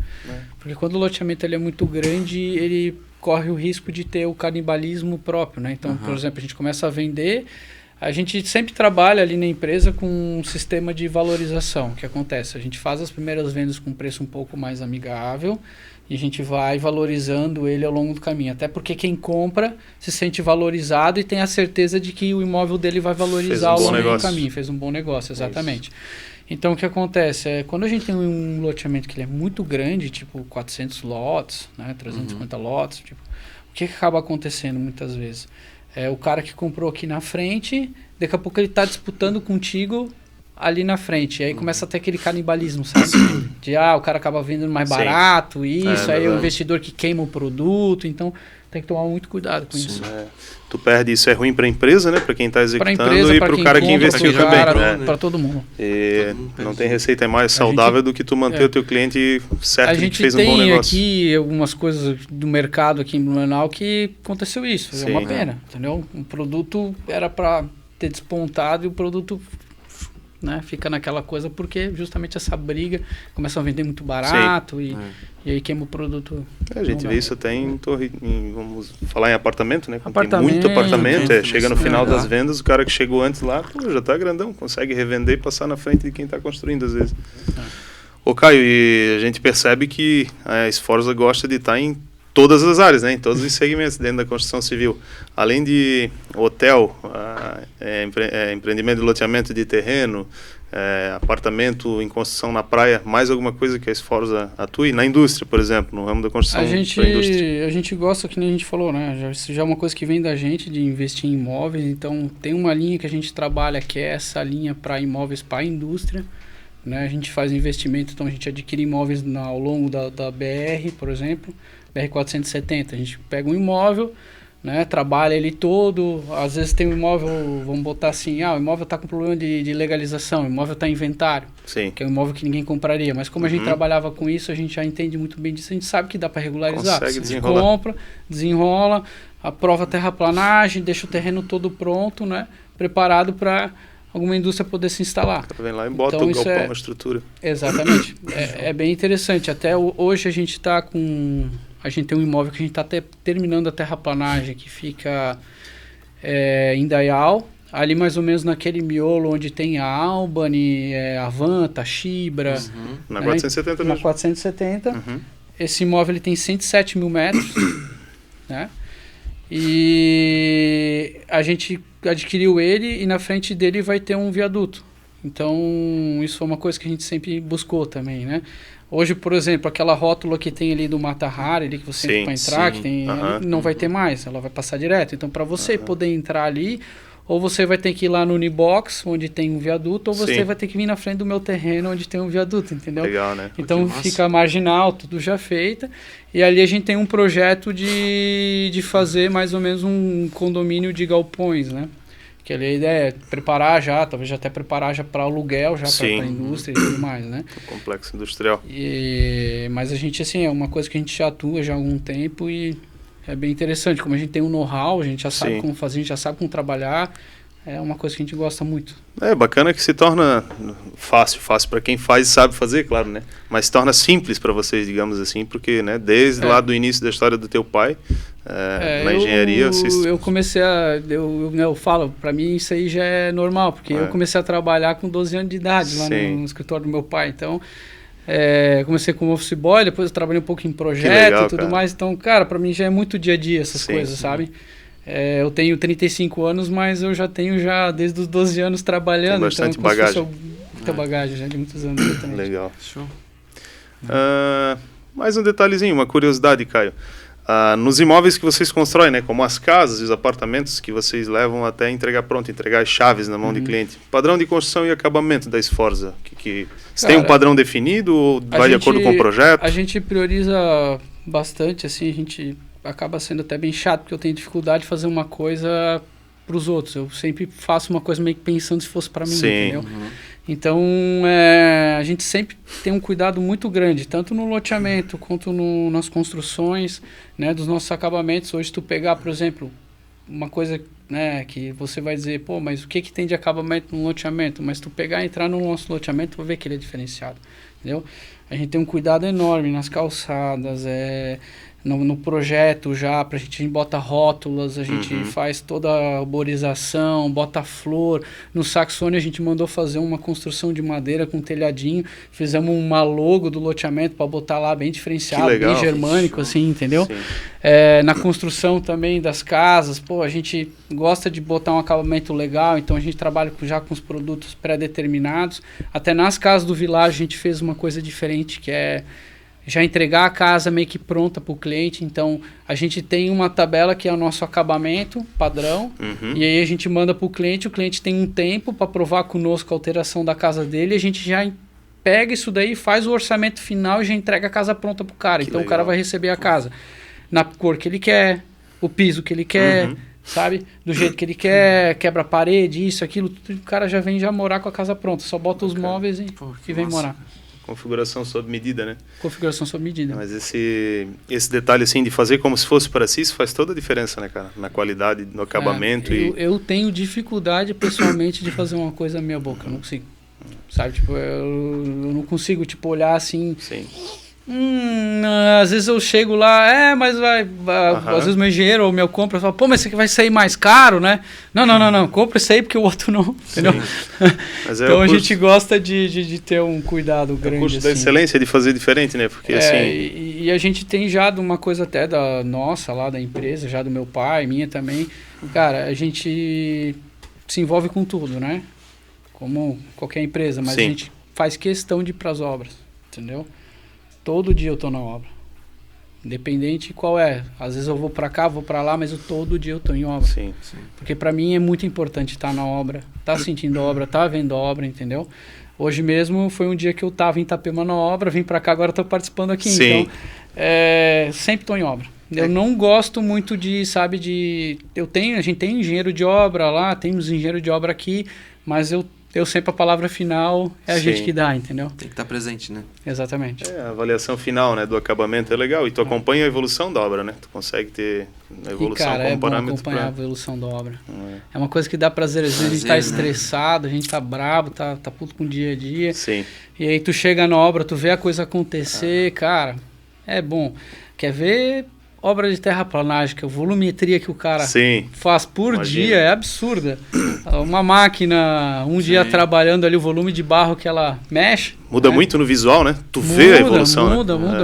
Porque quando o loteamento ele é muito grande, ele corre o risco de ter o canibalismo próprio, né? Então, por exemplo, a gente começa a vender, a gente sempre trabalha ali na empresa com um sistema de valorização. O que acontece? A gente faz as primeiras vendas com preço um pouco mais amigável e a gente vai valorizando ele ao longo do caminho. Até porque quem compra se sente valorizado e tem a certeza de que o imóvel dele vai valorizar ao longo do caminho. Fez um bom negócio, exatamente. Então, o que acontece? Quando a gente tem um loteamento que ele é muito grande, tipo 400 lotes, né, 350 lotes, tipo, o que acaba acontecendo muitas vezes? O cara que comprou aqui na frente, daqui a pouco ele está disputando contigo ali na frente. E aí começa a ter aquele canibalismo, sabe? De, o cara acaba vendendo mais barato, isso, aí o investidor que queima o produto. Então, tem que tomar muito cuidado com isso.
Tu perde, isso é ruim para a empresa, né? Para quem está executando
empresa,
e para o cara que investiu também.
Para todo mundo.
E não tem receita, é mais saudável do que tu manter o teu cliente certo que fez um bom negócio.
A gente tem aqui algumas coisas do mercado aqui em Blumenau que aconteceu isso. É uma pena, entendeu? Um produto era para ter despontado e o produto, né, fica naquela coisa porque justamente essa briga começam a vender muito barato e aí queima o produto.
A gente vê isso até em torre, vamos falar em apartamento, né? Quando
Apartamento,
tem muito apartamento, chega no final das
dá.
vendas, o cara que chegou antes lá, já tá grandão, consegue revender e passar na frente de quem está construindo às vezes. Ô Caio, e a gente percebe que a Sforza gosta de estar em todas as áreas, né? Em todos os segmentos dentro da construção civil. Além de hotel, empreendimento de loteamento de terreno, apartamento em construção na praia, mais alguma coisa que a Sforza atue? Na indústria, por exemplo, no ramo da construção
A
para a indústria.
gente gosta, que nem a gente falou, né? Isso já é uma coisa que vem da gente, de investir em imóveis. Então, tem uma linha que a gente trabalha, que é essa linha para imóveis para a indústria. Né? A gente faz investimento, então a gente adquire imóveis ao longo da BR, por exemplo, BR-470. A gente pega um imóvel, né, trabalha ele todo, às vezes tem um imóvel, vamos botar assim, o imóvel está com problema de legalização, o imóvel está em inventário, que é um imóvel que ninguém compraria, mas como a gente trabalhava com isso, a gente já entende muito bem disso, a gente sabe que dá para regularizar.
Consegue
Você
desenrolar.
compra, desenrola, aprova a terraplanagem, deixa o terreno todo pronto, né, preparado para alguma indústria poder se instalar.
Vem lá e bota
Então,
o
isso
galpão, a estrutura.
Exatamente. é bem interessante. Até hoje a gente está com... A gente tem um imóvel que a gente está até terminando a terraplanagem, que fica em Dayal, ali mais ou menos naquele miolo onde tem a Albany, a Vanta, a Chibra.
Na 470
Na
mesmo.
470. Esse imóvel ele tem 107 mil metros, né? E a gente adquiriu ele e na frente dele vai ter um viaduto. Então, isso foi uma coisa que a gente sempre buscou também, né? Hoje, por exemplo, aquela rótula que tem ali do Mata Hari, ali que você entra para entrar, que tem, não vai ter mais, ela vai passar direto. Então, para você poder entrar ali, ou você vai ter que ir lá no Unibox, onde tem um viaduto, ou você vai ter que vir na frente do meu terreno, onde tem um viaduto, entendeu?
Legal, né?
Então fica marginal, tudo já feito. E ali a gente tem um projeto de fazer mais ou menos um condomínio de galpões, né? Que ali a ideia é preparar já, talvez já até preparar já para aluguel, já para a indústria e tudo mais, né?
O complexo industrial.
Mas a gente, assim, é uma coisa que a gente já atua já há algum tempo e é bem interessante. Como a gente tem um know-how, a gente já sabe como fazer, a gente já sabe como trabalhar, é uma coisa que a gente gosta muito.
É bacana que se torna fácil para quem faz e sabe fazer, claro, né? Mas se torna simples para vocês, digamos assim, porque, né, desde lá do início da história do teu pai, na engenharia...
Eu comecei eu falo, para mim isso aí já é normal, porque eu comecei a trabalhar com 12 anos de idade lá no escritório do meu pai, então... comecei como office boy, depois eu trabalhei um pouco em projeto e tudo mais, então, cara, para mim já é muito dia a dia essas coisas, sabe? Eu tenho 35 anos, mas eu já tenho desde os 12 anos trabalhando.
Tem bastante bagagem.
Muita bagagem, já de muitos anos também.
Legal. Show. Mais um detalhezinho, uma curiosidade, Caio. Nos imóveis que vocês constroem, né, como as casas e os apartamentos que vocês levam até entregar pronto, entregar as chaves na mão de cliente, padrão de construção e acabamento da Sforza, você tem um padrão definido ou vai de acordo com o projeto?
A gente prioriza bastante, assim, a gente acaba sendo até bem chato, porque eu tenho dificuldade de fazer uma coisa para os outros, eu sempre faço uma coisa meio que pensando se fosse para mim, entendeu? Então, a gente sempre tem um cuidado muito grande, tanto no loteamento quanto nas construções, né, dos nossos acabamentos. Hoje, tu pegar, por exemplo, uma coisa, né, que você vai dizer, pô, mas o que tem de acabamento no loteamento? Mas tu pegar e entrar no nosso loteamento, tu vai ver que ele é diferenciado, entendeu? A gente tem um cuidado enorme nas calçadas, no projeto já, a gente bota rótulas, a gente faz toda a arborização, bota flor. No Saxônia a gente mandou fazer uma construção de madeira com telhadinho, fizemos uma logo do loteamento para botar lá bem diferenciado, bem germânico, assim, entendeu? Na construção também das casas, pô, a gente gosta de botar um acabamento legal, então a gente trabalha já com os produtos pré-determinados. Até nas casas do Village a gente fez uma coisa diferente, que é já entregar a casa meio que pronta para o cliente. Então, a gente tem uma tabela que é o nosso acabamento padrão, e aí a gente manda para o cliente tem um tempo para aprovar conosco a alteração da casa dele, e a gente já pega isso daí, faz o orçamento final e já entrega a casa pronta para o cara. Então, o cara vai receber a casa na cor que ele quer, o piso que ele quer, sabe? Do jeito que ele quer, quebra a parede, isso, aquilo, tudo, o cara já vem morar com a casa pronta, só bota os móveis e vem morar.
Configuração sob medida, né?
Configuração sob medida.
Mas esse detalhe, assim, de fazer como se fosse para si, isso faz toda a diferença, né, cara? Na qualidade, no acabamento.
Eu tenho dificuldade, pessoalmente, de fazer uma coisa na minha boca. Eu não consigo. Sabe? Tipo, eu não consigo, tipo, olhar assim...
Sim.
Às vezes eu chego lá, mas às vezes meu engenheiro ou meu compra fala, pô, mas isso aqui vai sair mais caro, né? Não, compra isso aí porque o outro não, entendeu? Mas então a gente gosta de ter um cuidado grande.
O curso
assim.
Da excelência de fazer diferente, né? Porque assim...
E a gente tem já de uma coisa até da nossa, lá da empresa, já do meu pai, minha também. Cara, a gente se envolve com tudo, né? Como qualquer empresa, mas a gente faz questão de ir pras obras, entendeu? Todo dia eu tô na obra. Independente de qual é. Às vezes eu vou para cá, vou para lá, mas todo dia eu tô em obra.
Sim.
Porque para mim é muito importante estar na obra, estar sentindo a obra, estar vendo a obra, entendeu? Hoje mesmo foi um dia que eu tava em Itapema na obra, vim para cá, agora tô participando aqui. Sim. Então, sempre tô em obra. Eu não gosto muito a gente tem engenheiro de obra lá, temos engenheiro de obra aqui, mas eu sempre a palavra final é a gente que dá, entendeu?
Tem que estar presente, né?
Exatamente.
A avaliação final, né, do acabamento é legal. E tu acompanha a evolução da obra, né? Tu consegue ter a evolução como parâmetro.
Acompanhar a evolução da obra. É uma coisa que dá prazer. Às vezes a gente tá estressado, a gente tá brabo, tá puto com o dia a dia.
Sim.
E aí tu chega na obra, tu vê a coisa acontecer, cara, é bom. Quer ver... Obra de terraplanagem, que a volumetria que o cara faz por dia é absurda. Uma máquina, dia trabalhando ali, o volume de barro que ela mexe,
Muda muito no visual, né? Tu vê a evolução,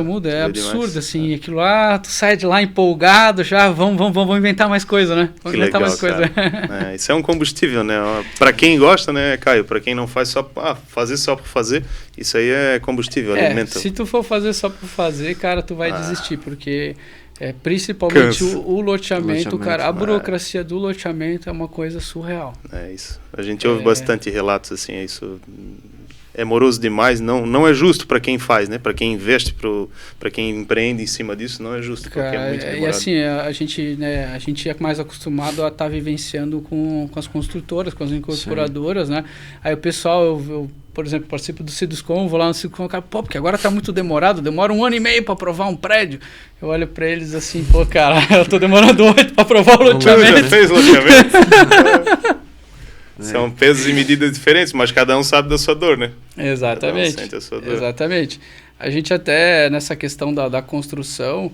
Muda. É absurdo,
demais.
assim. Aquilo lá, tu sai de lá empolgado, já vamos inventar mais coisa, né? Vamos
Que
inventar
legal,
mais coisa.
Isso é um combustível, né? Para quem gosta, né, Caio? Para quem não faz só fazer só por fazer, isso aí é combustível, alimenta.
Se tu for fazer só por fazer, cara, tu vai desistir, porque principalmente o loteamento, cara, a burocracia do loteamento é uma coisa surreal.
É isso. A gente ouve bastante relatos assim, isso é moroso demais, não é justo para quem faz, né? Para quem investe, para quem empreende em cima disso, não é justo, porque é muito demorado.
E assim, a gente é mais acostumado a estar vivenciando com as construtoras, com as incorporadoras, né? Aí o pessoal, eu, por exemplo, participo do Ciduscom, vou lá no Ciduscom, cara, porque agora tá muito demorado, demora 1 ano e meio para aprovar um prédio. Eu olho para eles assim, cara, eu tô demorando 8 para aprovar o loteamento.
Já fez loteamento? São pesos e medidas diferentes, mas cada um sabe da sua dor, né?
Exatamente.
Cada um sente a sua dor.
Exatamente. A gente até, nessa questão da construção,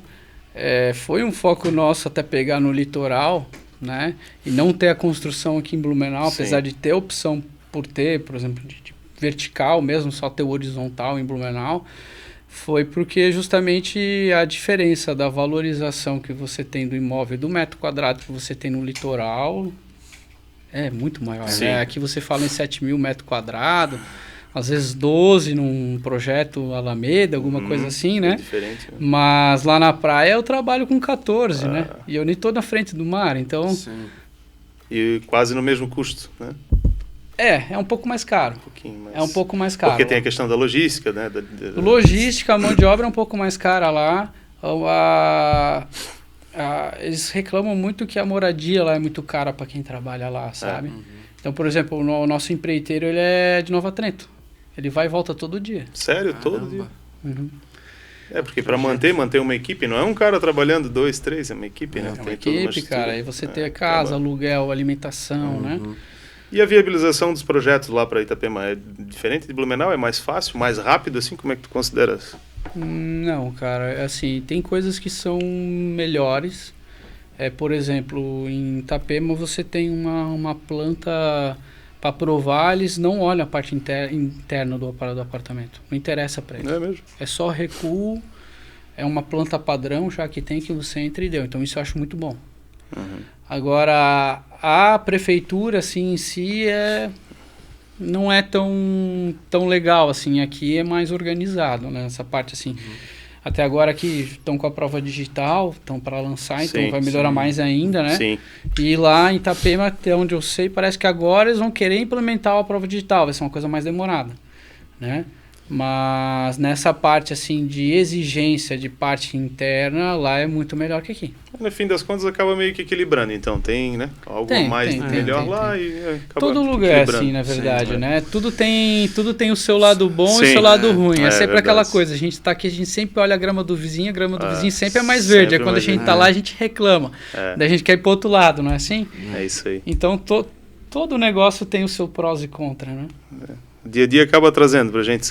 foi um foco nosso até pegar no litoral, né? E não ter a construção aqui em Blumenau, apesar de ter opção por ter, por exemplo, de vertical mesmo, só ter o horizontal em Blumenau, foi porque justamente a diferença da valorização que você tem do imóvel, do metro quadrado que você tem no litoral, é muito maior, né? Aqui você fala em 7 mil metros quadrados, às vezes 12 num projeto Alameda, alguma coisa assim, né?
Diferente, né?
Mas lá na praia eu trabalho com 14, né? E eu nem tô na frente do mar, então...
Sim.
E quase no mesmo custo, né?
É um pouco mais caro.
Um pouquinho mais.
É um pouco mais caro.
Porque tem a questão da logística, né?
Logística, a mão de obra é um pouco mais cara lá. Eles reclamam muito que a moradia lá é muito cara para quem trabalha lá, sabe? Então, por exemplo, o nosso empreiteiro, ele é de Nova Trento. Ele vai e volta todo dia.
Sério? Todo dia?
Uhum.
Porque para manter uma equipe, não é um cara trabalhando 2, 3, é uma equipe, né?
É uma equipe, cara. Aí você tem casa, aluguel, alimentação, né?
E a viabilização dos projetos lá para Itapema é diferente de Blumenau? É mais fácil, mais rápido, assim? Como é que tu consideras?
Não, cara. Assim, tem coisas que são melhores. Por exemplo, em Itapema você tem uma planta para provar, eles não olham a parte interna do apartamento. Não interessa para eles.
É mesmo?
É só recuo, é uma planta padrão já que tem que você entra e deu. Então isso eu acho muito bom. Agora, a prefeitura assim, em si não é tão legal assim. Aqui é mais organizado, né? Essa parte assim. Até agora aqui estão com a prova digital, estão para lançar, então vai melhorar mais ainda, né?
Sim.
E lá em Itapema, até onde eu sei, parece que agora eles vão querer implementar a prova digital, vai ser uma coisa mais demorada, né? Mas nessa parte assim de exigência de parte interna, lá é muito melhor que aqui.
No fim das contas acaba meio que equilibrando, então tem, né? Algo mais melhor lá e acaba
todo lugar é assim, na verdade, né? Tudo tem o seu lado bom e o seu lado ruim. É sempre aquela coisa, a gente tá aqui, a gente sempre olha a grama do vizinho sempre é mais verde. Aí quando a gente tá lá, a gente reclama. Daí a gente quer ir pro outro lado, não é assim?
É isso aí.
Então todo negócio tem o seu prós e contra, né?
O dia a dia acaba trazendo pra gente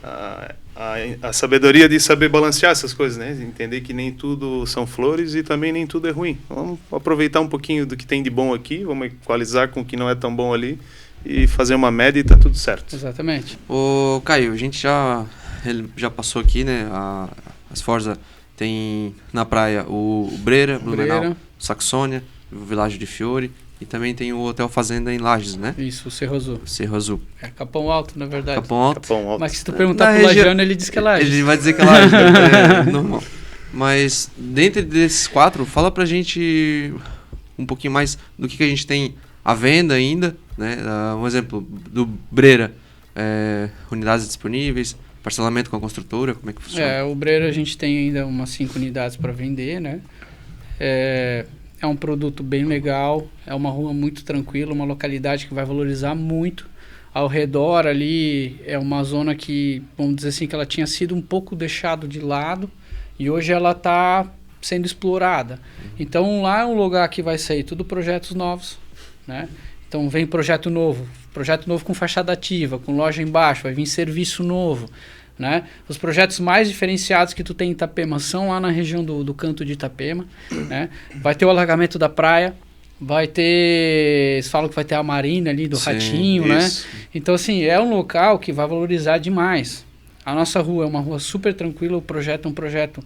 a sabedoria de saber balancear essas coisas, né? Entender que nem tudo são flores e também nem tudo é ruim. Vamos aproveitar um pouquinho do que tem de bom aqui, vamos equalizar com o que não é tão bom ali e fazer uma média e tá tudo certo.
Exatamente.
Ô, Caio, a gente já passou aqui, né? As Forza tem na praia o Breira, Blumenau, Saxônia, o Világio de Fiore. E também tem o Hotel Fazenda em Lages, né?
Isso, o Cerro Azul.
Cerro Azul.
É Capão Alto, na verdade.
Capão Alto.
Mas se tu perguntar pro Lagiano, ele diz que é Lages.
Ele vai dizer que é Lages, é normal. Mas, dentre desses 4, fala pra gente um pouquinho mais do que a gente tem à venda ainda, né? Um exemplo do Breira, unidades disponíveis, parcelamento com a construtora, como é que funciona?
O Breira a gente tem ainda umas 5 unidades para vender, né? É um produto bem legal, é uma rua muito tranquila, uma localidade que vai valorizar muito. Ao redor ali é uma zona que, vamos dizer assim, que ela tinha sido um pouco deixado de lado e hoje ela está sendo explorada. Então lá é um lugar que vai sair tudo projetos novos, né? Então vem projeto novo com fachada ativa, com loja embaixo, vai vir serviço novo, né? Os projetos mais diferenciados que tu tem em Itapema são lá na região do canto de Itapema, né? Vai ter o alargamento da praia, Vai ter... Eles falam que vai ter a marina ali do
Sim,
Ratinho, né?
Isso.
Então, assim, é um local que vai valorizar demais. A nossa rua é uma rua super tranquila, o projeto é um projeto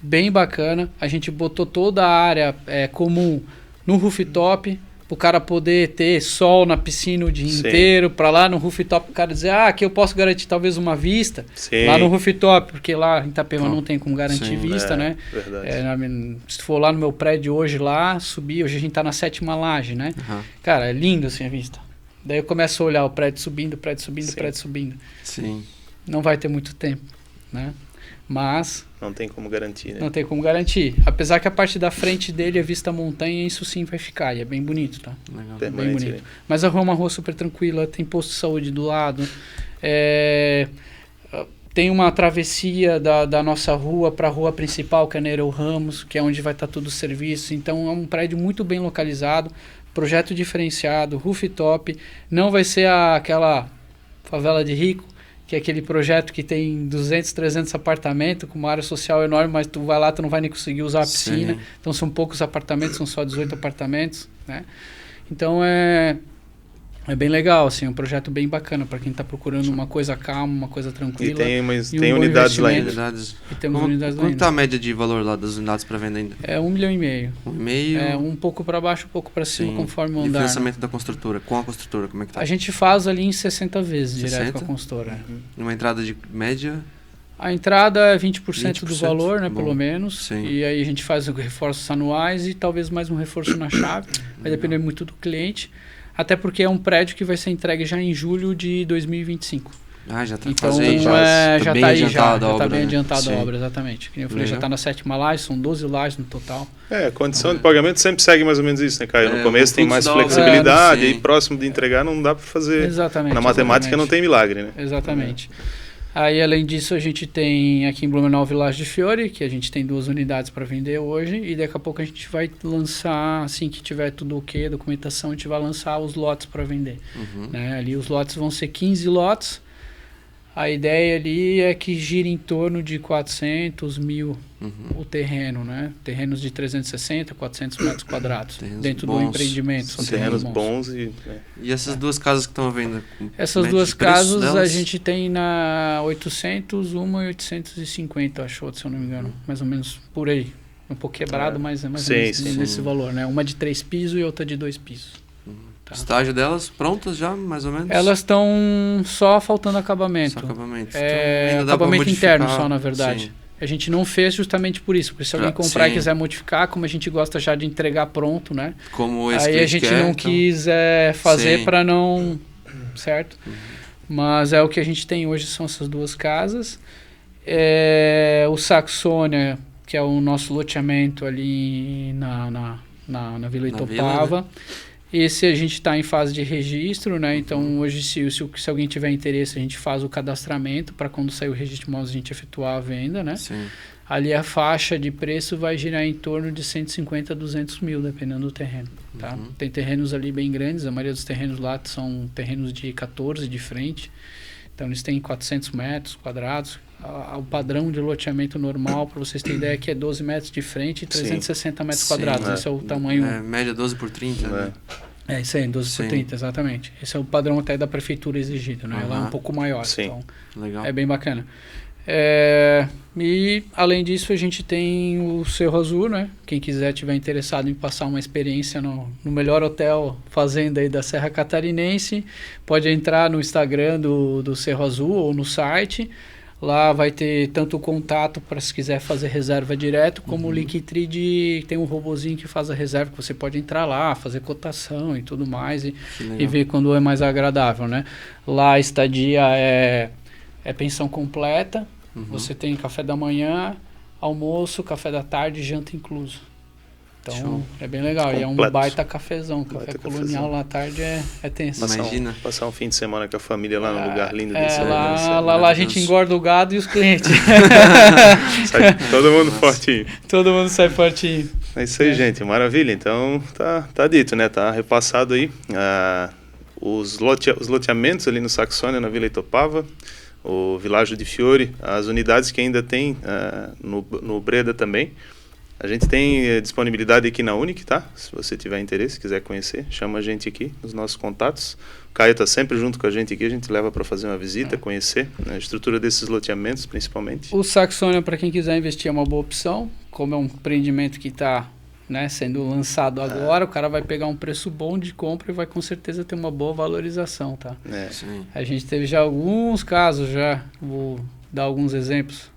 bem bacana. A gente botou toda a área comum no rooftop, o cara poder ter sol na piscina o dia
Sim.
inteiro, para lá no rooftop o cara dizer, aqui eu posso garantir talvez uma vista,
Sim.
lá no rooftop, porque lá em Itapema não tem como garantir
Sim,
vista, né?
Verdade.
Se for lá no meu prédio hoje lá, subir, hoje a gente tá na 7ª laje, né?
Aham.
Cara, é lindo assim a vista. Daí eu começo a olhar o prédio subindo, prédio subindo,
Sim.
prédio subindo.
Sim.
Não vai ter muito tempo, né? Mas
Não tem como garantir, né?
não tem como garantir. Apesar que a parte da frente dele, a vista à montanha, isso sim vai ficar. E é bem bonito, tá?
Legal.
Bem
Permanente,
bonito.
né?
Mas a rua é uma rua super tranquila, tem posto de saúde do lado. Tem uma travessia da nossa rua para a rua principal, que é Nereu Ramos, que é onde vai estar todo o serviço. Então é um prédio muito bem localizado, projeto diferenciado, rooftop. Não vai ser aquela favela de rico, que é aquele projeto que tem 200, 300 apartamentos, com uma área social enorme, mas tu vai lá, tu não vai nem conseguir usar a piscina.
Sim.
Então são poucos apartamentos, são só 18 apartamentos, né? Então é bem legal, assim, um projeto bem bacana para quem está procurando uma coisa calma, uma coisa
E
tranquila.
tem
um
tem
bom
unidades lá ainda.
investimento.
Unidades.
E temos unidades lá
Quanto tá
ainda.
a média de valor lá das unidades para venda ainda?
É 1,5 milhão.
1,5?
É um pouco para baixo, um pouco para cima,
Sim.
conforme o
E
andar.
financiamento da construtora? Com a construtora, como é que tá?
A gente faz ali em 60 vezes, direto
60?
com a consultora.
Uma entrada de média?
A entrada é 20% do
20%,
valor, né,
bom.
pelo menos.
Sim.
E aí a gente faz reforços anuais e talvez mais um reforço na chave. Vai depender muito do cliente. Até porque é um prédio que vai ser entregue já em julho de 2025.
Ah, já tá
Então
quase aí,
já
bem
tá aí,
adiantada a
já
obra,
tá bem
né?
adiantada
Sim.
a obra, exatamente. Que nem eu falei, já
Legal.
tá na 7ª laje, são 12 lajes no total.
A condição de pagamento sempre segue mais ou menos isso, né, Caio? No
É,
começo
o
tem
fluxo
mais
da obra.
flexibilidade,
É,
aí
sim.
próximo de entregar não dá para fazer.
Exatamente.
Na matemática
exatamente.
não tem milagre, né?
Exatamente. Aí, além disso, a gente tem aqui em Blumenau Village de Fiore, que a gente tem 2 unidades para vender hoje, e daqui a pouco a gente vai lançar, assim que tiver tudo ok, a documentação, a gente vai lançar os lotes para vender.
Uhum.
Né? Ali os lotes vão ser 15 lotes. A ideia ali é que gira em torno de 400 mil o terreno, né? Terrenos de 360, 400 metros quadrados,
Terrenos
dentro do
bons.
empreendimento. São
Terrenos
terrenos
bons e...
E essas duas casas que estão à venda?
Essas
média
duas
de preço
casas a
delas?
gente tem na 800, uma e 850, acho, se eu não me engano. Mais ou menos por aí. Um pouco quebrado, mas é mais ou menos
Sim.
nesse valor, né? Uma de 3 pisos e outra de 2 pisos. Tá.
Estágio delas prontas já, mais ou menos?
Elas estão só faltando acabamento.
Só acabamento.
É,
Então, ainda dá pra
acabamento
modificar.
interno só, na verdade.
Sim.
A gente não fez justamente por isso. Porque se alguém
Já,
comprar e
sim.
quiser modificar, como a gente gosta já de entregar pronto, né?
Como esse
Aí a
cliente
gente
quer,
não
então-
quis fazer
Sim.
para não... Certo? Mas é o que a gente tem hoje, são essas duas casas. O Saxônia, que é o nosso loteamento ali na Vila Itopava.
Vila,
Esse a gente está em fase de registro, né? Então hoje se alguém tiver interesse, a gente faz o cadastramento para quando sair o registro de imóveis a gente efetuar a venda, né?
Sim.
Ali a faixa de preço vai girar em torno de 150 a 200 mil, dependendo do terreno, tá? Tem terrenos ali bem grandes, a maioria dos terrenos lá são terrenos de 14 de frente, então eles têm 400 metros quadrados. O padrão de loteamento normal, para vocês terem ideia, que é 12 metros de frente e 360 metros
Sim,
quadrados. Esse é o tamanho...
Média 12 por 30, né?
isso aí, 12 por
Sim.
30, exatamente. Esse é o padrão até da prefeitura exigido, né? Ela é um pouco maior,
Sim.
então
Legal.
é bem bacana. E além disso a gente tem o Cerro Azul, né? Quem quiser tiver interessado em passar uma experiência no melhor hotel fazenda aí da Serra Catarinense, pode entrar no Instagram do Cerro Azul ou no site. Lá vai ter tanto o contato para se quiser fazer reserva direto, como o Linktree tem um robozinho que faz a reserva, que você pode entrar lá, fazer cotação e tudo mais e ver quando é mais agradável, né? Lá a estadia é pensão completa, você tem café da manhã, almoço, café da tarde e janta incluso. Então
Show.
é bem legal. E é um
Completo.
baita cafezão. Café
Baita
colonial
cafezão.
lá à tarde é tenso.
Imagina.
Passar um fim de semana com a família lá num lugar lindo desse. né?
Lá a gente engorda o gado e os clientes.
Sai todo mundo fortinho.
Todo mundo sai fortinho.
É isso aí, gente. Maravilha. Então, tá dito, né? Tá repassado aí. Os loteamentos ali no Saxônia, na Vila Itopava, o Villaggio di Fiore, as unidades que ainda tem no Breda também. A gente tem disponibilidade aqui na Unic, tá? Se você tiver interesse, quiser conhecer, chama a gente aqui nos nossos contatos. O Caio está sempre junto com a gente aqui, a gente leva para fazer uma visita, conhecer, né, a estrutura desses loteamentos, principalmente.
O Saxônia, para quem quiser investir, é uma boa opção. Como é um empreendimento que está, né, sendo lançado agora, o cara vai pegar um preço bom de compra e vai com certeza ter uma boa valorização, tá? A gente teve já alguns casos, vou dar alguns exemplos.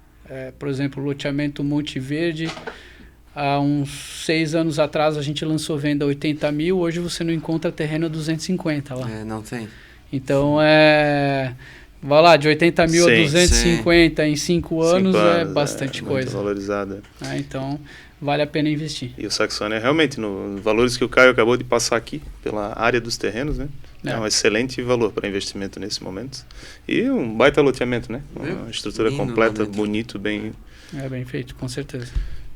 Por exemplo, o loteamento Monte Verde, há uns 6 anos atrás a gente lançou venda a 80 mil, hoje você não encontra terreno a 250 lá.
Não tem.
Então, vai lá, de 80 mil a 250 em 5 anos é bastante coisa.
Muito valorizada.
Então, vale a pena investir.
E o Saxônia, realmente, nos valores que o Caio acabou de passar aqui, pela área dos terrenos, né? É um excelente valor para investimento nesse momento. E um baita loteamento, né? Uma estrutura completa, bonito, bem...
bem feito, com certeza.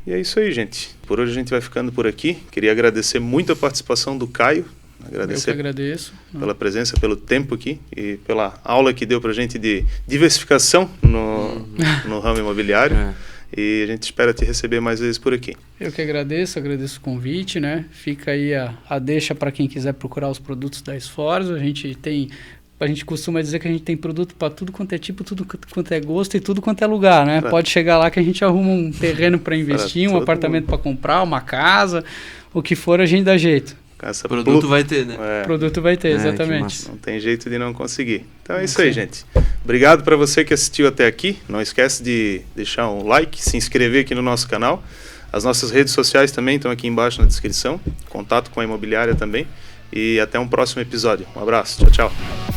E é isso aí, gente. Por hoje a gente vai ficando por aqui. Queria agradecer muito a participação do Caio.
Eu que agradeço.
Pela presença, pelo tempo aqui e pela aula que deu para a gente de diversificação no ramo imobiliário. E a gente espera te receber mais vezes por aqui.
Eu que agradeço o convite, né? Fica aí a deixa para quem quiser procurar os produtos da Esforzo. A gente costuma dizer que a gente tem produto para tudo quanto é tipo, tudo quanto é gosto e tudo quanto é lugar, né? Pode chegar lá que a gente arruma um terreno para investir, um apartamento para comprar, uma casa, o que for a gente dá jeito.
Produto vai ter, né?
Produto vai ter, exatamente.
Não tem jeito de não conseguir. Então é isso aí, gente. Obrigado para você que assistiu até aqui. Não esquece de deixar um like, se inscrever aqui no nosso canal. As nossas redes sociais também estão aqui embaixo na descrição. Contato com a imobiliária também. E até um próximo episódio. Um abraço. Tchau, tchau.